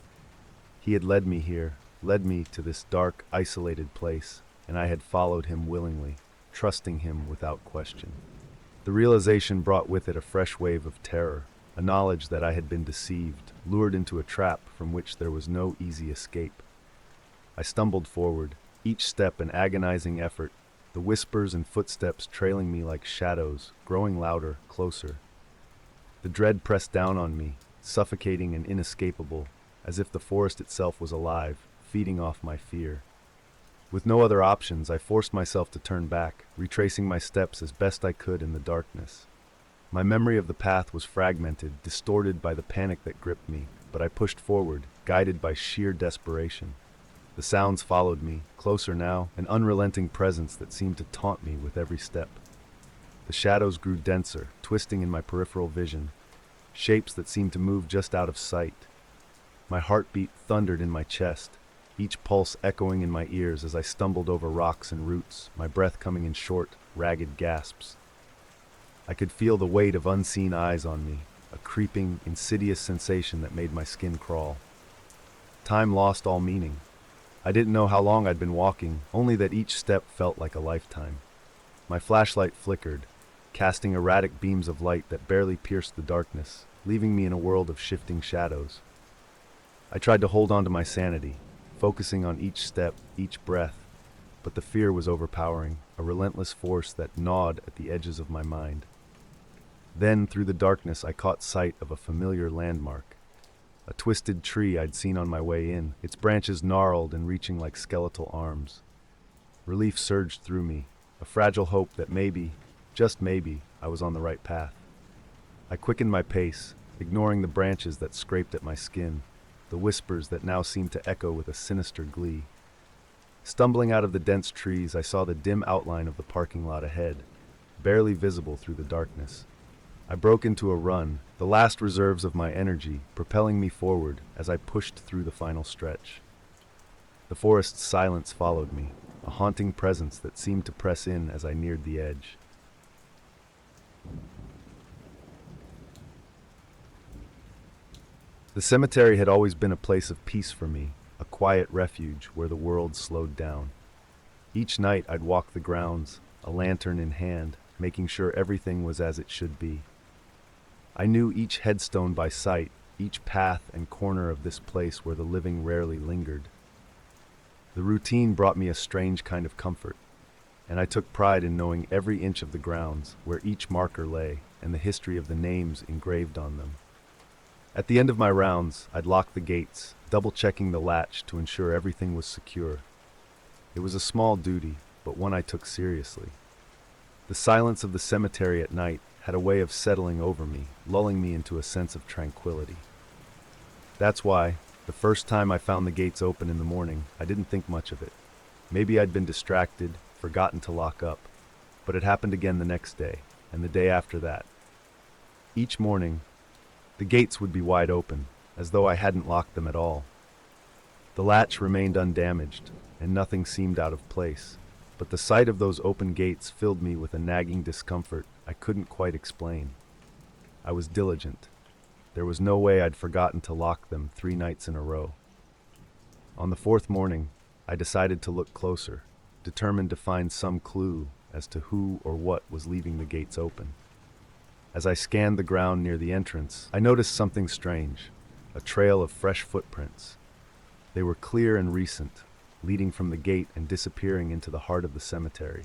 He had led me here, led me to this dark, isolated place, and I had followed him willingly, trusting him without question. The realization brought with it a fresh wave of terror, a knowledge that I had been deceived, lured into a trap from which there was no easy escape. I stumbled forward, each step an agonizing effort, the whispers and footsteps trailing me like shadows, growing louder, closer. The dread pressed down on me, suffocating and inescapable, as if the forest itself was alive, feeding off my fear. With no other options, I forced myself to turn back, retracing my steps as best I could in the darkness. My memory of the path was fragmented, distorted by the panic that gripped me, but I pushed forward, guided by sheer desperation. The sounds followed me, closer now, an unrelenting presence that seemed to taunt me with every step. The shadows grew denser, twisting in my peripheral vision, shapes that seemed to move just out of sight. My heartbeat thundered in my chest, each pulse echoing in my ears as I stumbled over rocks and roots, my breath coming in short, ragged gasps. I could feel the weight of unseen eyes on me, a creeping, insidious sensation that made my skin crawl. Time lost all meaning. I didn't know how long I'd been walking, only that each step felt like a lifetime. My flashlight flickered, casting erratic beams of light that barely pierced the darkness, leaving me in a world of shifting shadows. I tried to hold on to my sanity, focusing on each step, each breath, but the fear was overpowering, a relentless force that gnawed at the edges of my mind. Then, through the darkness, I caught sight of a familiar landmark. A twisted tree I'd seen on my way in, its branches gnarled and reaching like skeletal arms. Relief surged through me, a fragile hope that maybe, just maybe, I was on the right path. I quickened my pace, ignoring the branches that scraped at my skin, the whispers that now seemed to echo with a sinister glee. Stumbling out of the dense trees, I saw the dim outline of the parking lot ahead, barely visible through the darkness. I broke into a run, the last reserves of my energy propelling me forward as I pushed through the final stretch. The forest's silence followed me, a haunting presence that seemed to press in as I neared the edge. The cemetery had always been a place of peace for me, a quiet refuge where the world slowed down. Each night I'd walk the grounds, a lantern in hand, making sure everything was as it should be. I knew each headstone by sight, each path and corner of this place where the living rarely lingered. The routine brought me a strange kind of comfort, and I took pride in knowing every inch of the grounds, where each marker lay, and the history of the names engraved on them. At the end of my rounds, I'd lock the gates, double-checking the latch to ensure everything was secure. It was a small duty, but one I took seriously. The silence of the cemetery at night had a way of settling over me, lulling me into a sense of tranquility. That's why, the first time I found the gates open in the morning, I didn't think much of it. Maybe I'd been distracted, forgotten to lock up, but it happened again the next day, and the day after that. Each morning, the gates would be wide open, as though I hadn't locked them at all. The latch remained undamaged, and nothing seemed out of place, but the sight of those open gates filled me with a nagging discomfort I couldn't quite explain. I was diligent. There was no way I'd forgotten to lock them 3 nights in a row. On the 4th morning, I decided to look closer, determined to find some clue as to who or what was leaving the gates open. As I scanned the ground near the entrance, I noticed something strange, a trail of fresh footprints. They were clear and recent, leading from the gate and disappearing into the heart of the cemetery.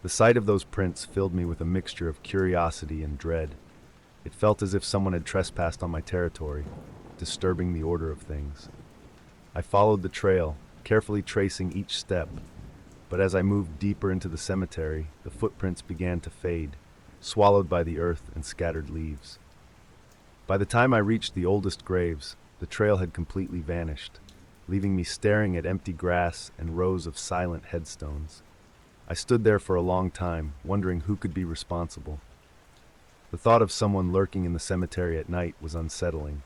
The sight of those prints filled me with a mixture of curiosity and dread. It felt as if someone had trespassed on my territory, disturbing the order of things. I followed the trail, carefully tracing each step, but as I moved deeper into the cemetery, the footprints began to fade, swallowed by the earth and scattered leaves. By the time I reached the oldest graves, the trail had completely vanished, leaving me staring at empty grass and rows of silent headstones. I stood there for a long time, wondering who could be responsible. The thought of someone lurking in the cemetery at night was unsettling,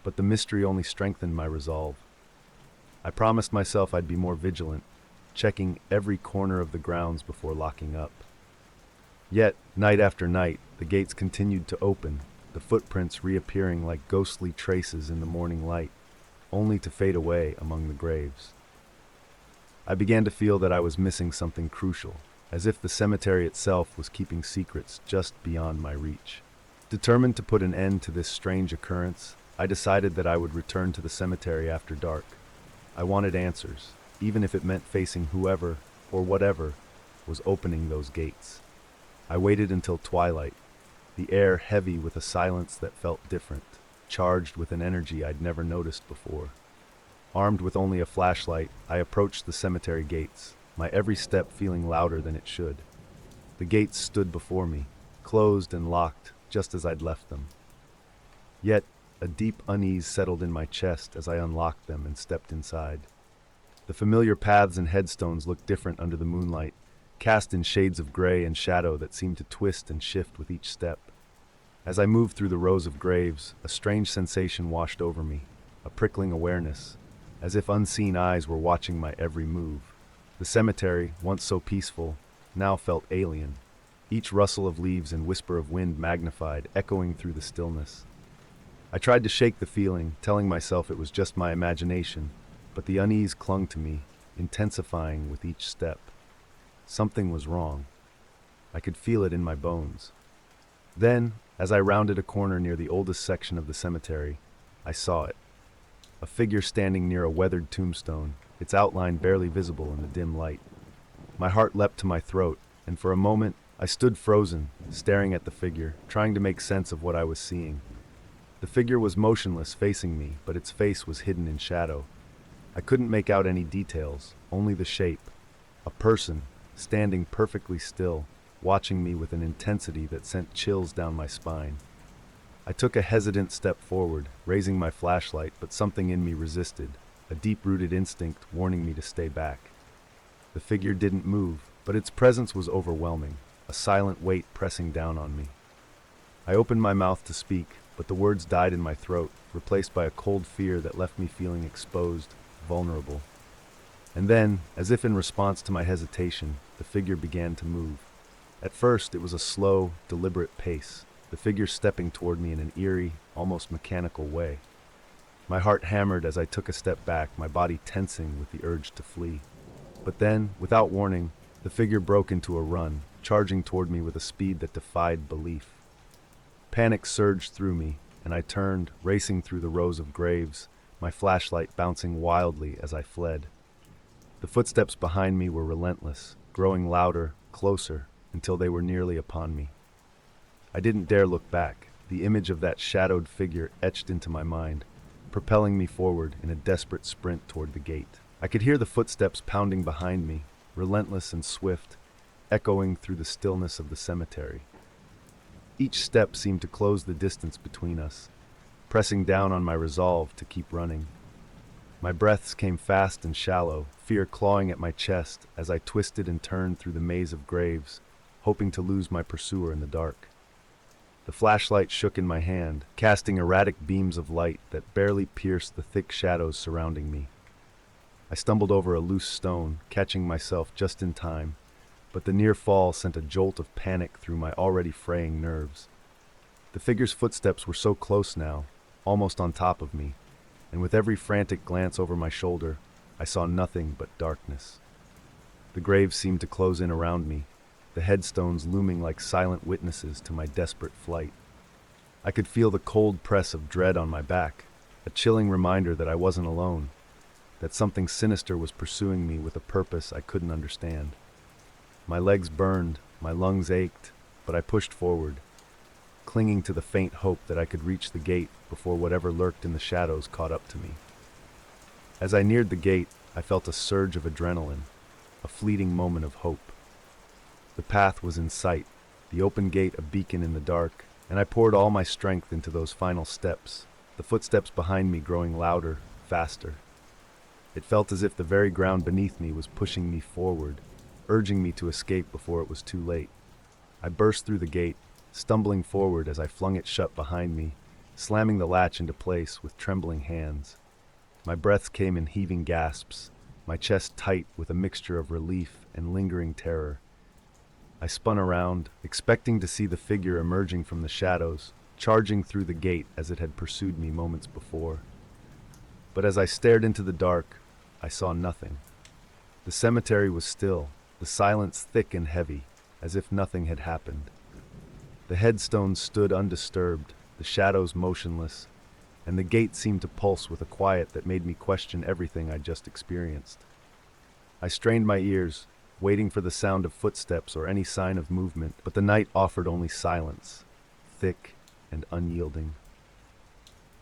but the mystery only strengthened my resolve. I promised myself I'd be more vigilant, checking every corner of the grounds before locking up. Yet, night after night, the gates continued to open, the footprints reappearing like ghostly traces in the morning light, only to fade away among the graves. I began to feel that I was missing something crucial, as if the cemetery itself was keeping secrets just beyond my reach. Determined to put an end to this strange occurrence, I decided that I would return to the cemetery after dark. I wanted answers, even if it meant facing whoever, or whatever, was opening those gates. I waited until twilight, the air heavy with a silence that felt different, charged with an energy I'd never noticed before. Armed with only a flashlight, I approached the cemetery gates, my every step feeling louder than it should. The gates stood before me, closed and locked, just as I'd left them. Yet, a deep unease settled in my chest as I unlocked them and stepped inside. The familiar paths and headstones looked different under the moonlight, cast in shades of gray and shadow that seemed to twist and shift with each step. As I moved through the rows of graves, a strange sensation washed over me, a prickling awareness, as if unseen eyes were watching my every move. The cemetery, once so peaceful, now felt alien. each rustle of leaves and whisper of wind magnified, echoing through the stillness. I tried to shake the feeling, telling myself it was just my imagination, but the unease clung to me, intensifying with each step. Something was wrong. I could feel it in my bones. Then, as I rounded a corner near the oldest section of the cemetery, I saw it. A figure standing near a weathered tombstone, its outline barely visible in the dim light. My heart leapt to my throat, and for a moment, I stood frozen, staring at the figure, trying to make sense of what I was seeing. The figure was motionless, facing me, but its face was hidden in shadow. I couldn't make out any details, only the shape. A person, standing perfectly still, watching me with an intensity that sent chills down my spine. I took a hesitant step forward, raising my flashlight, but something in me resisted, a deep-rooted instinct warning me to stay back. The figure didn't move, but its presence was overwhelming, a silent weight pressing down on me. I opened my mouth to speak, but the words died in my throat, replaced by a cold fear that left me feeling exposed, vulnerable. And then, as if in response to my hesitation, the figure began to move. At first, it was a slow, deliberate pace, the figure stepping toward me in an eerie, almost mechanical way. My heart hammered as I took a step back, my body tensing with the urge to flee. But then, without warning, the figure broke into a run, charging toward me with a speed that defied belief. Panic surged through me, and I turned, racing through the rows of graves, my flashlight bouncing wildly as I fled. The footsteps behind me were relentless, growing louder, closer, until they were nearly upon me. I didn't dare look back, the image of that shadowed figure etched into my mind, propelling me forward in a desperate sprint toward the gate. I could hear the footsteps pounding behind me, relentless and swift, echoing through the stillness of the cemetery. Each step seemed to close the distance between us, pressing down on my resolve to keep running. My breaths came fast and shallow, fear clawing at my chest as I twisted and turned through the maze of graves, hoping to lose my pursuer in the dark. The flashlight shook in my hand, casting erratic beams of light that barely pierced the thick shadows surrounding me. I stumbled over a loose stone, catching myself just in time, but the near fall sent a jolt of panic through my already fraying nerves. The figure's footsteps were so close now, almost on top of me, and with every frantic glance over my shoulder, I saw nothing but darkness. The graves seemed to close in around me, the headstones looming like silent witnesses to my desperate flight. I could feel the cold press of dread on my back, a chilling reminder that I wasn't alone, that something sinister was pursuing me with a purpose I couldn't understand. My legs burned, my lungs ached, but I pushed forward, clinging to the faint hope that I could reach the gate before whatever lurked in the shadows caught up to me. As I neared the gate, I felt a surge of adrenaline, a fleeting moment of hope. The path was in sight, the open gate a beacon in the dark, and I poured all my strength into those final steps, the footsteps behind me growing louder, faster. It felt as if the very ground beneath me was pushing me forward, urging me to escape before it was too late. I burst through the gate, stumbling forward as I flung it shut behind me, slamming the latch into place with trembling hands. My breaths came in heaving gasps, my chest tight with a mixture of relief and lingering terror. I spun around, expecting to see the figure emerging from the shadows, charging through the gate as it had pursued me moments before. But as I stared into the dark, I saw nothing. The cemetery was still, the silence thick and heavy, as if nothing had happened. The headstones stood undisturbed, the shadows motionless, and the gate seemed to pulse with a quiet that made me question everything I'd just experienced. I strained my ears, waiting for the sound of footsteps or any sign of movement, but the night offered only silence, thick and unyielding.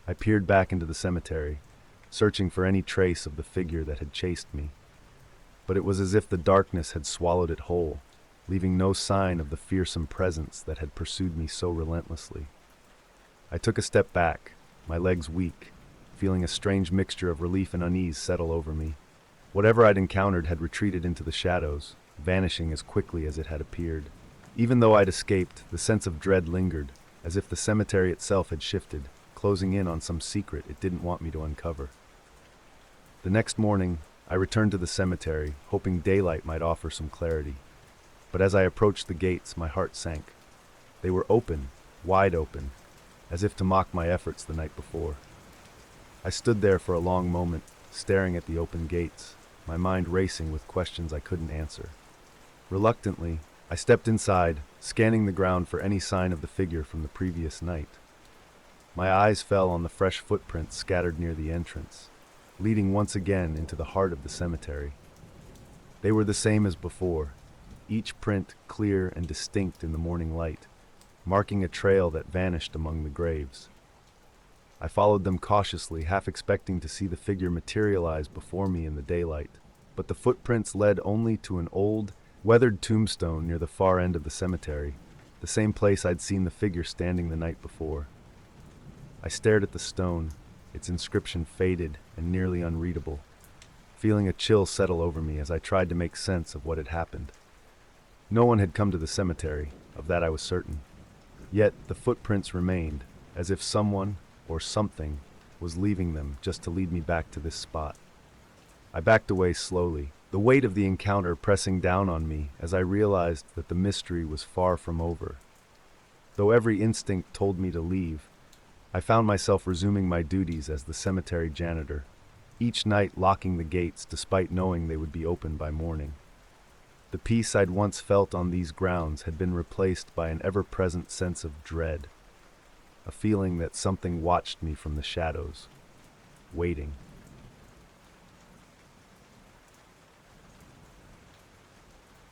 I peered back into the cemetery, searching for any trace of the figure that had chased me. But it was as if the darkness had swallowed it whole, leaving no sign of the fearsome presence that had pursued me so relentlessly. I took a step back, my legs weak, feeling a strange mixture of relief and unease settle over me. Whatever I'd encountered had retreated into the shadows, vanishing as quickly as it had appeared. Even though I'd escaped, the sense of dread lingered, as if the cemetery itself had shifted, closing in on some secret it didn't want me to uncover. The next morning, I returned to the cemetery, hoping daylight might offer some clarity. but as I approached the gates, my heart sank. They were open, wide open, as if to mock my efforts the night before. I stood there for a long moment, staring at the open gates, my mind racing with questions I couldn't answer. Reluctantly, I stepped inside, scanning the ground for any sign of the figure from the previous night. My eyes fell on the fresh footprints scattered near the entrance, leading once again into the heart of the cemetery. They were the same as before, each print clear and distinct in the morning light, marking a trail that vanished among the graves. I followed them cautiously, half expecting to see the figure materialize before me in the daylight, but the footprints led only to an old, weathered tombstone near the far end of the cemetery, the same place I'd seen the figure standing the night before. I stared at the stone, its inscription faded and nearly unreadable, feeling a chill settle over me as I tried to make sense of what had happened. No one had come to the cemetery, of that I was certain. Yet the footprints remained, as if someone, or something, was leaving them just to lead me back to this spot. I backed away slowly, the weight of the encounter pressing down on me as I realized that the mystery was far from over. Though every instinct told me to leave, I found myself resuming my duties as the cemetery janitor, each night locking the gates despite knowing they would be open by morning. The peace I'd once felt on these grounds had been replaced by an ever-present sense of dread, a feeling that something watched me from the shadows, waiting.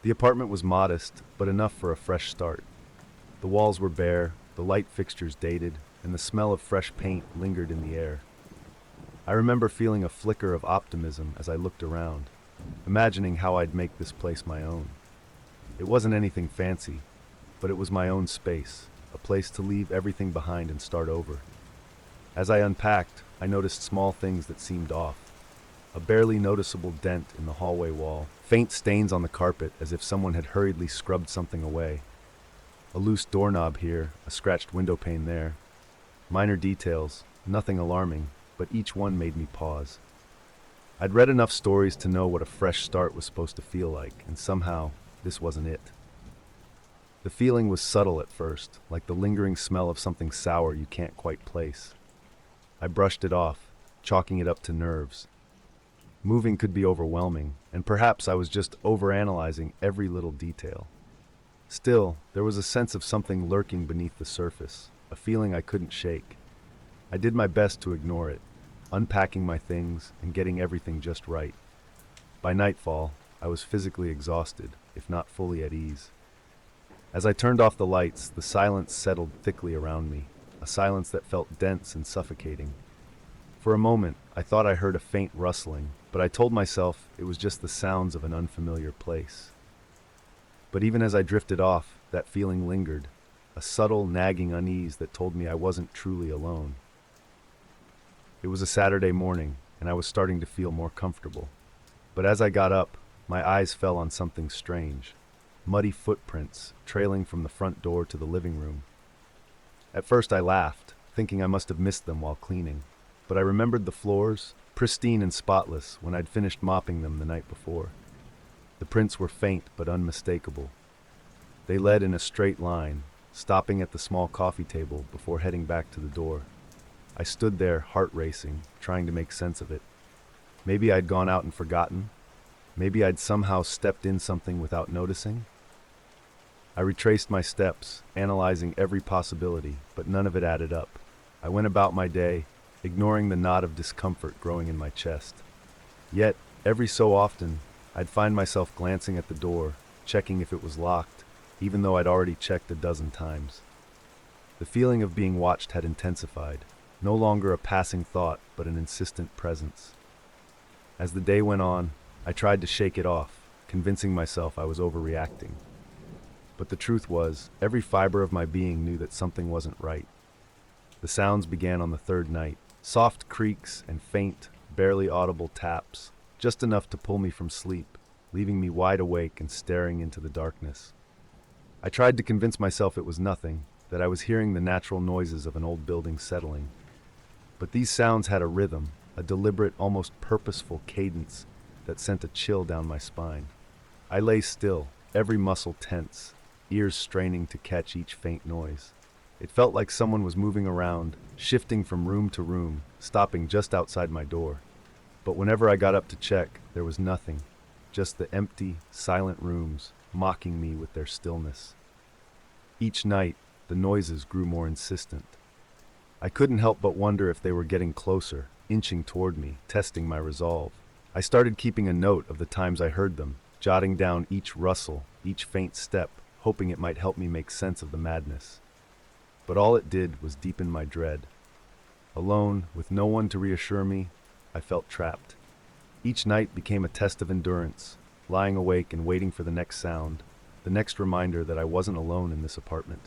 The apartment was modest, but enough for a fresh start. The walls were bare, the light fixtures dated, and the smell of fresh paint lingered in the air. I remember feeling a flicker of optimism as I looked around, imagining how I'd make this place my own. It wasn't anything fancy, but it was my own space, a place to leave everything behind and start over. As I unpacked, I noticed small things that seemed off. A barely noticeable dent in the hallway wall, faint stains on the carpet as if someone had hurriedly scrubbed something away. A loose doorknob here, a scratched window pane there. Minor details, nothing alarming, but each one made me pause. I'd read enough stories to know what a fresh start was supposed to feel like, and somehow, this wasn't it. The feeling was subtle at first, like the lingering smell of something sour you can't quite place. I brushed it off, chalking it up to nerves. Moving could be overwhelming, and perhaps I was just overanalyzing every little detail. Still, there was a sense of something lurking beneath the surface, a feeling I couldn't shake. I did my best to ignore it, unpacking my things and getting everything just right. By nightfall, I was physically exhausted, if not fully at ease. As I turned off the lights, the silence settled thickly around me, a silence that felt dense and suffocating. For a moment, I thought I heard a faint rustling, but I told myself it was just the sounds of an unfamiliar place. But even as I drifted off, that feeling lingered, a subtle, nagging unease that told me I wasn't truly alone. It was a Saturday morning, and I was starting to feel more comfortable. But as I got up, my eyes fell on something strange. Muddy footprints, trailing from the front door to the living room. At first I laughed, thinking I must have missed them while cleaning. But I remembered the floors, pristine and spotless, when I'd finished mopping them the night before. The prints were faint but unmistakable. They led in a straight line, stopping at the small coffee table before heading back to the door. I stood there, heart racing, trying to make sense of it. Maybe I'd gone out and forgotten. Maybe I'd somehow stepped in something without noticing. I retraced my steps, analyzing every possibility, but none of it added up. I went about my day, ignoring the knot of discomfort growing in my chest. Yet, every so often, I'd find myself glancing at the door, checking if it was locked, even though I'd already checked a dozen times. The feeling of being watched had intensified, no longer a passing thought, but an insistent presence. As the day went on, I tried to shake it off, convincing myself I was overreacting. But the truth was, every fiber of my being knew that something wasn't right. The sounds began on the third night, soft creaks and faint, barely audible taps, just enough to pull me from sleep, leaving me wide awake and staring into the darkness. I tried to convince myself it was nothing, that I was hearing the natural noises of an old building settling. But these sounds had a rhythm, a deliberate, almost purposeful cadence that sent a chill down my spine. I lay still, every muscle tense, ears straining to catch each faint noise. It felt like someone was moving around, shifting from room to room, stopping just outside my door. But whenever I got up to check, there was nothing, just the empty, silent rooms, mocking me with their stillness. Each night, the noises grew more insistent. I couldn't help but wonder if they were getting closer, inching toward me, testing my resolve. I started keeping a note of the times I heard them, jotting down each rustle, each faint step, hoping it might help me make sense of the madness. But all it did was deepen my dread. Alone, with no one to reassure me, I felt trapped. Each night became a test of endurance, lying awake and waiting for the next sound, the next reminder that I wasn't alone in this apartment.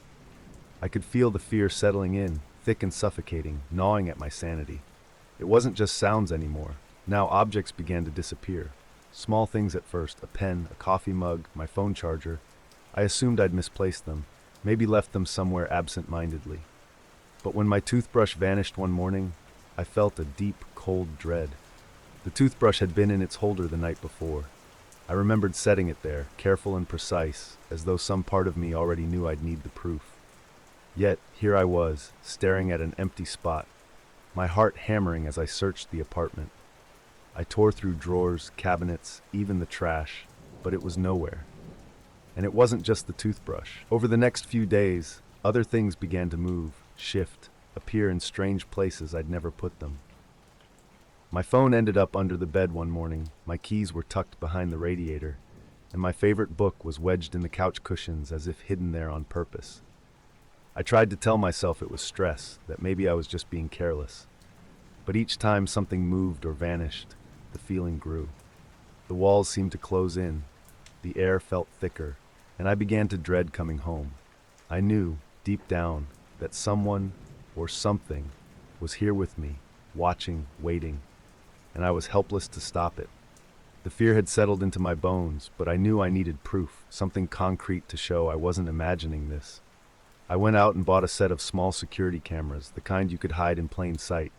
I could feel the fear settling in, thick and suffocating, gnawing at my sanity. It wasn't just sounds anymore. Now objects began to disappear. Small things at first, a pen, a coffee mug, my phone charger. I assumed I'd misplaced them, maybe left them somewhere absent-mindedly. But when my toothbrush vanished one morning, I felt a deep, cold dread. The toothbrush had been in its holder the night before. I remembered setting it there, careful and precise, as though some part of me already knew I'd need the proof. Yet, here I was, staring at an empty spot, my heart hammering as I searched the apartment. I tore through drawers, cabinets, even the trash, but it was nowhere. And it wasn't just the toothbrush. Over the next few days, other things began to move, shift, appear in strange places I'd never put them. My phone ended up under the bed one morning, my keys were tucked behind the radiator, and my favorite book was wedged in the couch cushions as if hidden there on purpose. I tried to tell myself it was stress, that maybe I was just being careless. But each time something moved or vanished, the feeling grew. The walls seemed to close in, the air felt thicker, and I began to dread coming home. I knew, deep down, that someone, or something, was here with me, watching, waiting, and I was helpless to stop it. The fear had settled into my bones, but I knew I needed proof, something concrete to show I wasn't imagining this. I went out and bought a set of small security cameras, the kind you could hide in plain sight.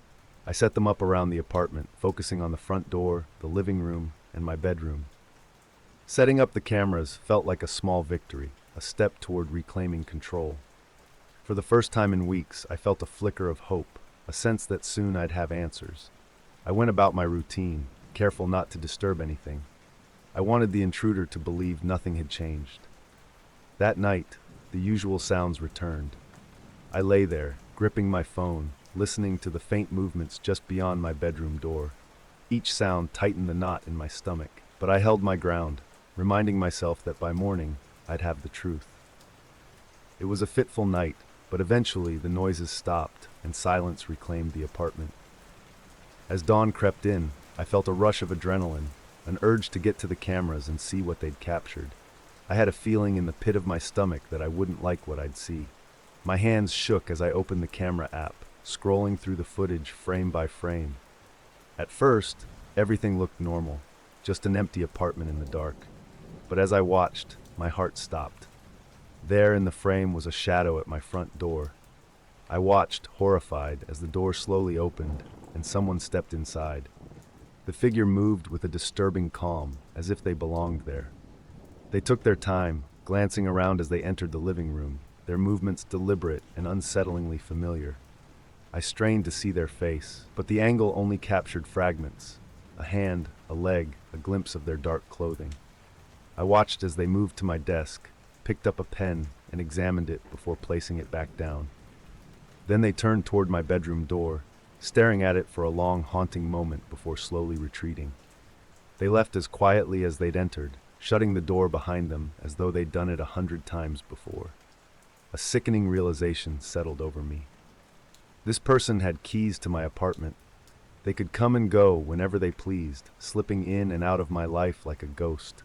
I set them up around the apartment, focusing on the front door, the living room, and my bedroom. Setting up the cameras felt like a small victory, a step toward reclaiming control. For the first time in weeks, I felt a flicker of hope, a sense that soon I'd have answers. I went about my routine, careful not to disturb anything. I wanted the intruder to believe nothing had changed. That night, the usual sounds returned. I lay there, gripping my phone, listening to the faint movements just beyond my bedroom door. Each sound tightened the knot in my stomach, but I held my ground, reminding myself that by morning, I'd have the truth. It was a fitful night, but eventually the noises stopped and silence reclaimed the apartment. As dawn crept in, I felt a rush of adrenaline, an urge to get to the cameras and see what they'd captured. I had a feeling in the pit of my stomach that I wouldn't like what I'd see. My hands shook as I opened the camera app, scrolling through the footage frame by frame. At first, everything looked normal, just an empty apartment in the dark. But as I watched, my heart stopped. There in the frame was a shadow at my front door. I watched, horrified, as the door slowly opened and someone stepped inside. The figure moved with a disturbing calm, as if they belonged there. They took their time, glancing around as they entered the living room, their movements deliberate and unsettlingly familiar. I strained to see their face, but the angle only captured fragments, a hand, a leg, a glimpse of their dark clothing. I watched as they moved to my desk, picked up a pen, and examined it before placing it back down. Then they turned toward my bedroom door, staring at it for a long, haunting moment before slowly retreating. They left as quietly as they'd entered, shutting the door behind them as though they'd done it 100 times before. A sickening realization settled over me. This person had keys to my apartment. They could come and go whenever they pleased, slipping in and out of my life like a ghost.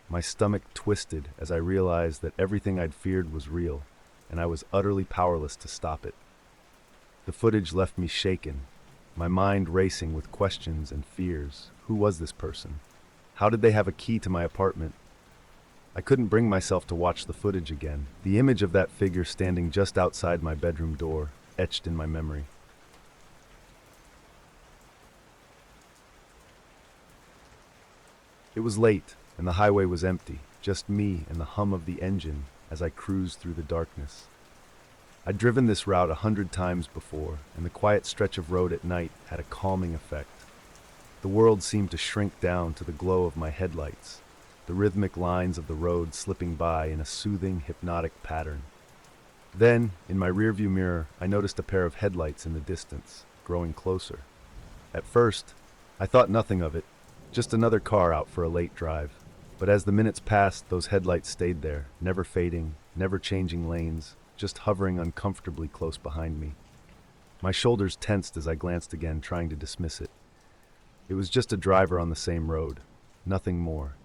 My stomach twisted as I realized that everything I'd feared was real, and I was utterly powerless to stop it. The footage left me shaken, my mind racing with questions and fears. Who was this person? How did they have a key to my apartment? I couldn't bring myself to watch the footage again, the image of that figure standing just outside my bedroom door, etched in my memory. It was late, and the highway was empty, just me and the hum of the engine as I cruised through the darkness. I'd driven this route 100 times before, and the quiet stretch of road at night had a calming effect. The world seemed to shrink down to the glow of my headlights, the rhythmic lines of the road slipping by in a soothing, hypnotic pattern. Then, in my rearview mirror, I noticed a pair of headlights in the distance, growing closer. At first, I thought nothing of it, just another car out for a late drive. But as the minutes passed, those headlights stayed there, never fading, never changing lanes, just hovering uncomfortably close behind me. My shoulders tensed as I glanced again, trying to dismiss it. It was just a driver on the same road, nothing more.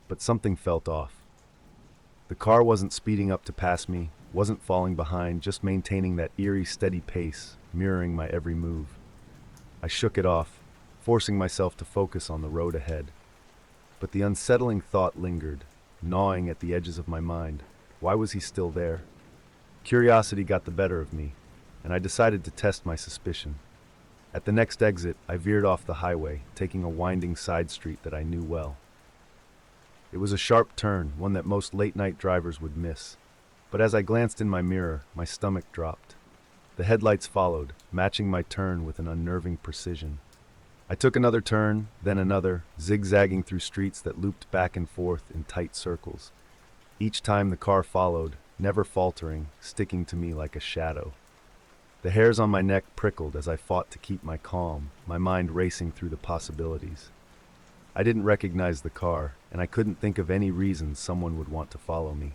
But something felt off. The car wasn't speeding up to pass me, wasn't falling behind, just maintaining that eerie, steady pace, mirroring my every move. I shook it off, forcing myself to focus on the road ahead. But the unsettling thought lingered, gnawing at the edges of my mind. Why was he still there? Curiosity got the better of me, and I decided to test my suspicion. At the next exit, I veered off the highway, taking a winding side street that I knew well. It was a sharp turn, one that most late-night drivers would miss. But as I glanced in my mirror, my stomach dropped. The headlights followed, matching my turn with an unnerving precision. I took another turn, then another, zigzagging through streets that looped back and forth in tight circles. Each time the car followed, never faltering, sticking to me like a shadow. The hairs on my neck prickled as I fought to keep my calm, my mind racing through the possibilities. I didn't recognize the car, and I couldn't think of any reason someone would want to follow me.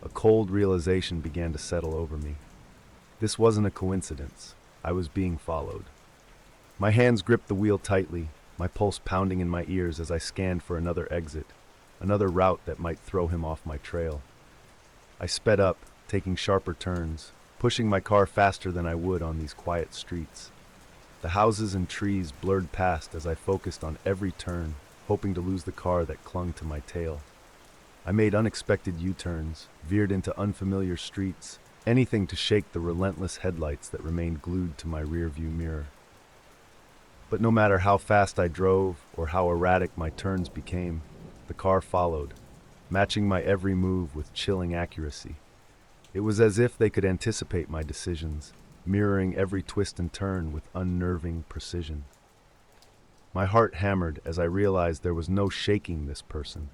A cold realization began to settle over me. This wasn't a coincidence. I was being followed. My hands gripped the wheel tightly, my pulse pounding in my ears as I scanned for another exit, another route that might throw him off my trail. I sped up, taking sharper turns, pushing my car faster than I would on these quiet streets. The houses and trees blurred past as I focused on every turn, hoping to lose the car that clung to my tail. I made unexpected U-turns, veered into unfamiliar streets, anything to shake the relentless headlights that remained glued to my rearview mirror. But no matter how fast I drove or how erratic my turns became, the car followed, matching my every move with chilling accuracy. It was as if they could anticipate my decisions, mirroring every twist and turn with unnerving precision. My heart hammered as I realized there was no shaking this person.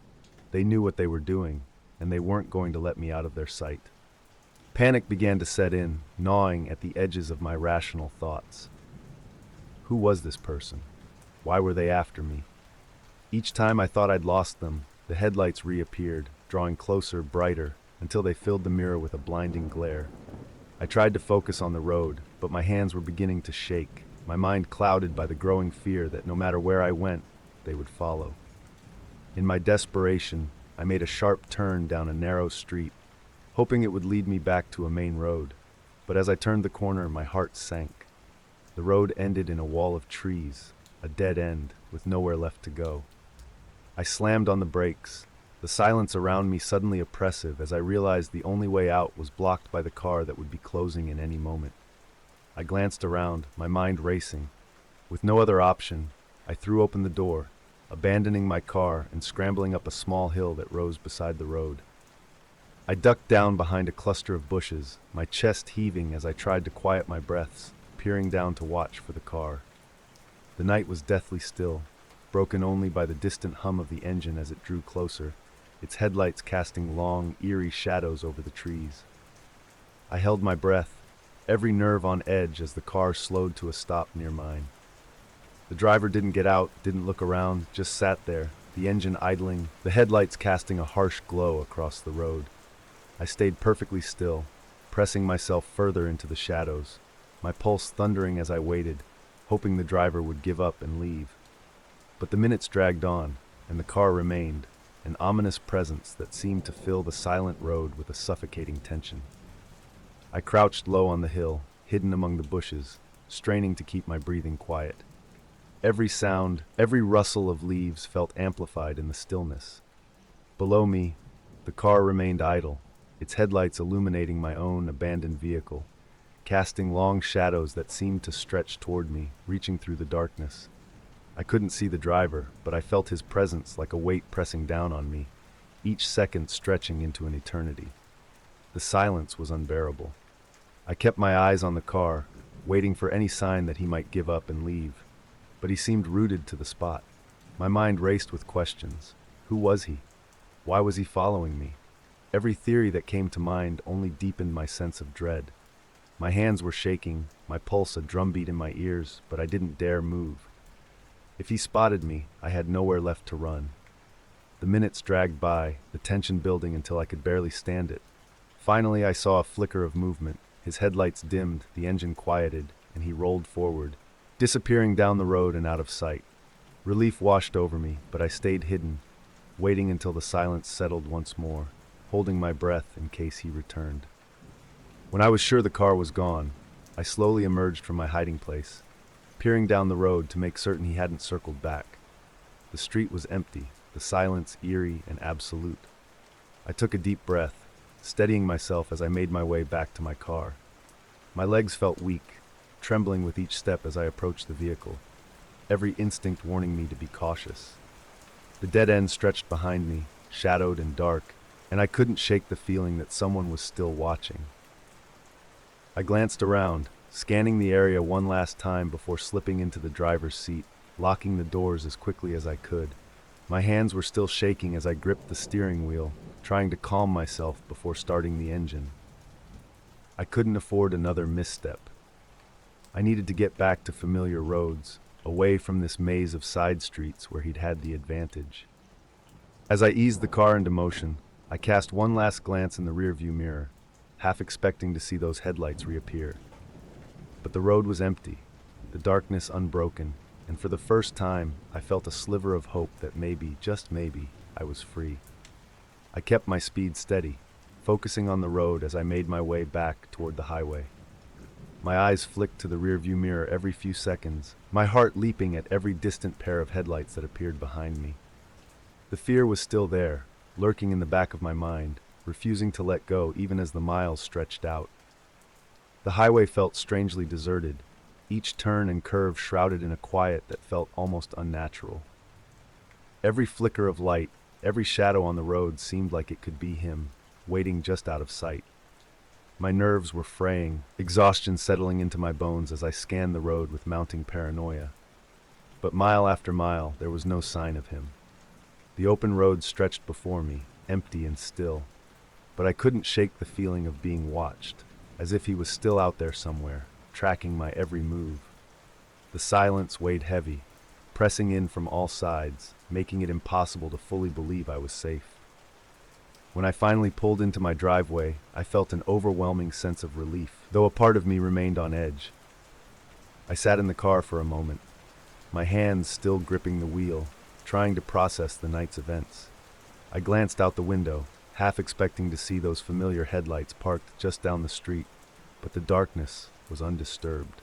They knew what they were doing, and they weren't going to let me out of their sight. Panic began to set in, gnawing at the edges of my rational thoughts. Who was this person? Why were they after me? Each time I thought I'd lost them, the headlights reappeared, drawing closer, brighter, until they filled the mirror with a blinding glare. I tried to focus on the road, but my hands were beginning to shake, my mind clouded by the growing fear that no matter where I went, they would follow. In my desperation, I made a sharp turn down a narrow street, hoping it would lead me back to a main road. But as I turned the corner, my heart sank. The road ended in a wall of trees, a dead end, with nowhere left to go. I slammed on the brakes, the silence around me suddenly oppressive as I realized the only way out was blocked by the car that would be closing in any moment. I glanced around, my mind racing. With no other option, I threw open the door, abandoning my car and scrambling up a small hill that rose beside the road. I ducked down behind a cluster of bushes, my chest heaving as I tried to quiet my breaths, peering down to watch for the car. The night was deathly still, broken only by the distant hum of the engine as it drew closer, its headlights casting long, eerie shadows over the trees. I held my breath, every nerve on edge as the car slowed to a stop near mine. The driver didn't get out, didn't look around, just sat there, the engine idling, the headlights casting a harsh glow across the road. I stayed perfectly still, pressing myself further into the shadows, my pulse thundering as I waited, hoping the driver would give up and leave. But the minutes dragged on, and the car remained, an ominous presence that seemed to fill the silent road with a suffocating tension. I crouched low on the hill, hidden among the bushes, straining to keep my breathing quiet. Every sound, every rustle of leaves felt amplified in the stillness. Below me, the car remained idle, its headlights illuminating my own abandoned vehicle, casting long shadows that seemed to stretch toward me, reaching through the darkness. I couldn't see the driver, but I felt his presence like a weight pressing down on me. each second stretching into an eternity. The silence was unbearable. I kept my eyes on the car, waiting for any sign that he might give up and leave, but he seemed rooted to the spot. My mind raced with questions. Who was he? Why was he following me? Every theory that came to mind only deepened my sense of dread. My hands were shaking, my pulse a drumbeat in my ears, but I didn't dare move. If he spotted me, I had nowhere left to run. The minutes dragged by, the tension building until I could barely stand it. Finally, I saw a flicker of movement. His headlights dimmed, the engine quieted, and he rolled forward, disappearing down the road and out of sight. Relief washed over me, but I stayed hidden, waiting until the silence settled once more, holding my breath in case he returned. When I was sure the car was gone, I slowly emerged from my hiding place, peering down the road to make certain he hadn't circled back. The street was empty, the silence eerie and absolute. I took a deep breath, steadying myself as I made my way back to my car. My legs felt weak, trembling with each step as I approached the vehicle, every instinct warning me to be cautious. The dead end stretched behind me, shadowed and dark, and I couldn't shake the feeling that someone was still watching. I glanced around, scanning the area one last time before slipping into the driver's seat, locking the doors as quickly as I could. My hands were still shaking as I gripped the steering wheel, trying to calm myself before starting the engine. I couldn't afford another misstep. I needed to get back to familiar roads, away from this maze of side streets where he'd had the advantage. As I eased the car into motion, I cast one last glance in the rearview mirror, half expecting to see those headlights reappear. But the road was empty, the darkness unbroken, and for the first time, I felt a sliver of hope that maybe, just maybe, I was free. I kept my speed steady, focusing on the road as I made my way back toward the highway. My eyes flicked to the rearview mirror every few seconds, my heart leaping at every distant pair of headlights that appeared behind me. The fear was still there, lurking in the back of my mind, refusing to let go even as the miles stretched out. The highway felt strangely deserted, each turn and curve shrouded in a quiet that felt almost unnatural. Every flicker of light, every shadow on the road seemed like it could be him, waiting just out of sight. My nerves were fraying, exhaustion settling into my bones as I scanned the road with mounting paranoia. But mile after mile, there was no sign of him. The open road stretched before me, empty and still, but I couldn't shake the feeling of being watched, as if he was still out there somewhere, tracking my every move. The silence weighed heavy, pressing in from all sides, making it impossible to fully believe I was safe. When I finally pulled into my driveway, I felt an overwhelming sense of relief, though a part of me remained on edge. I sat in the car for a moment, my hands still gripping the wheel, trying to process the night's events. I glanced out the window, half expecting to see those familiar headlights parked just down the street, but the darkness was undisturbed.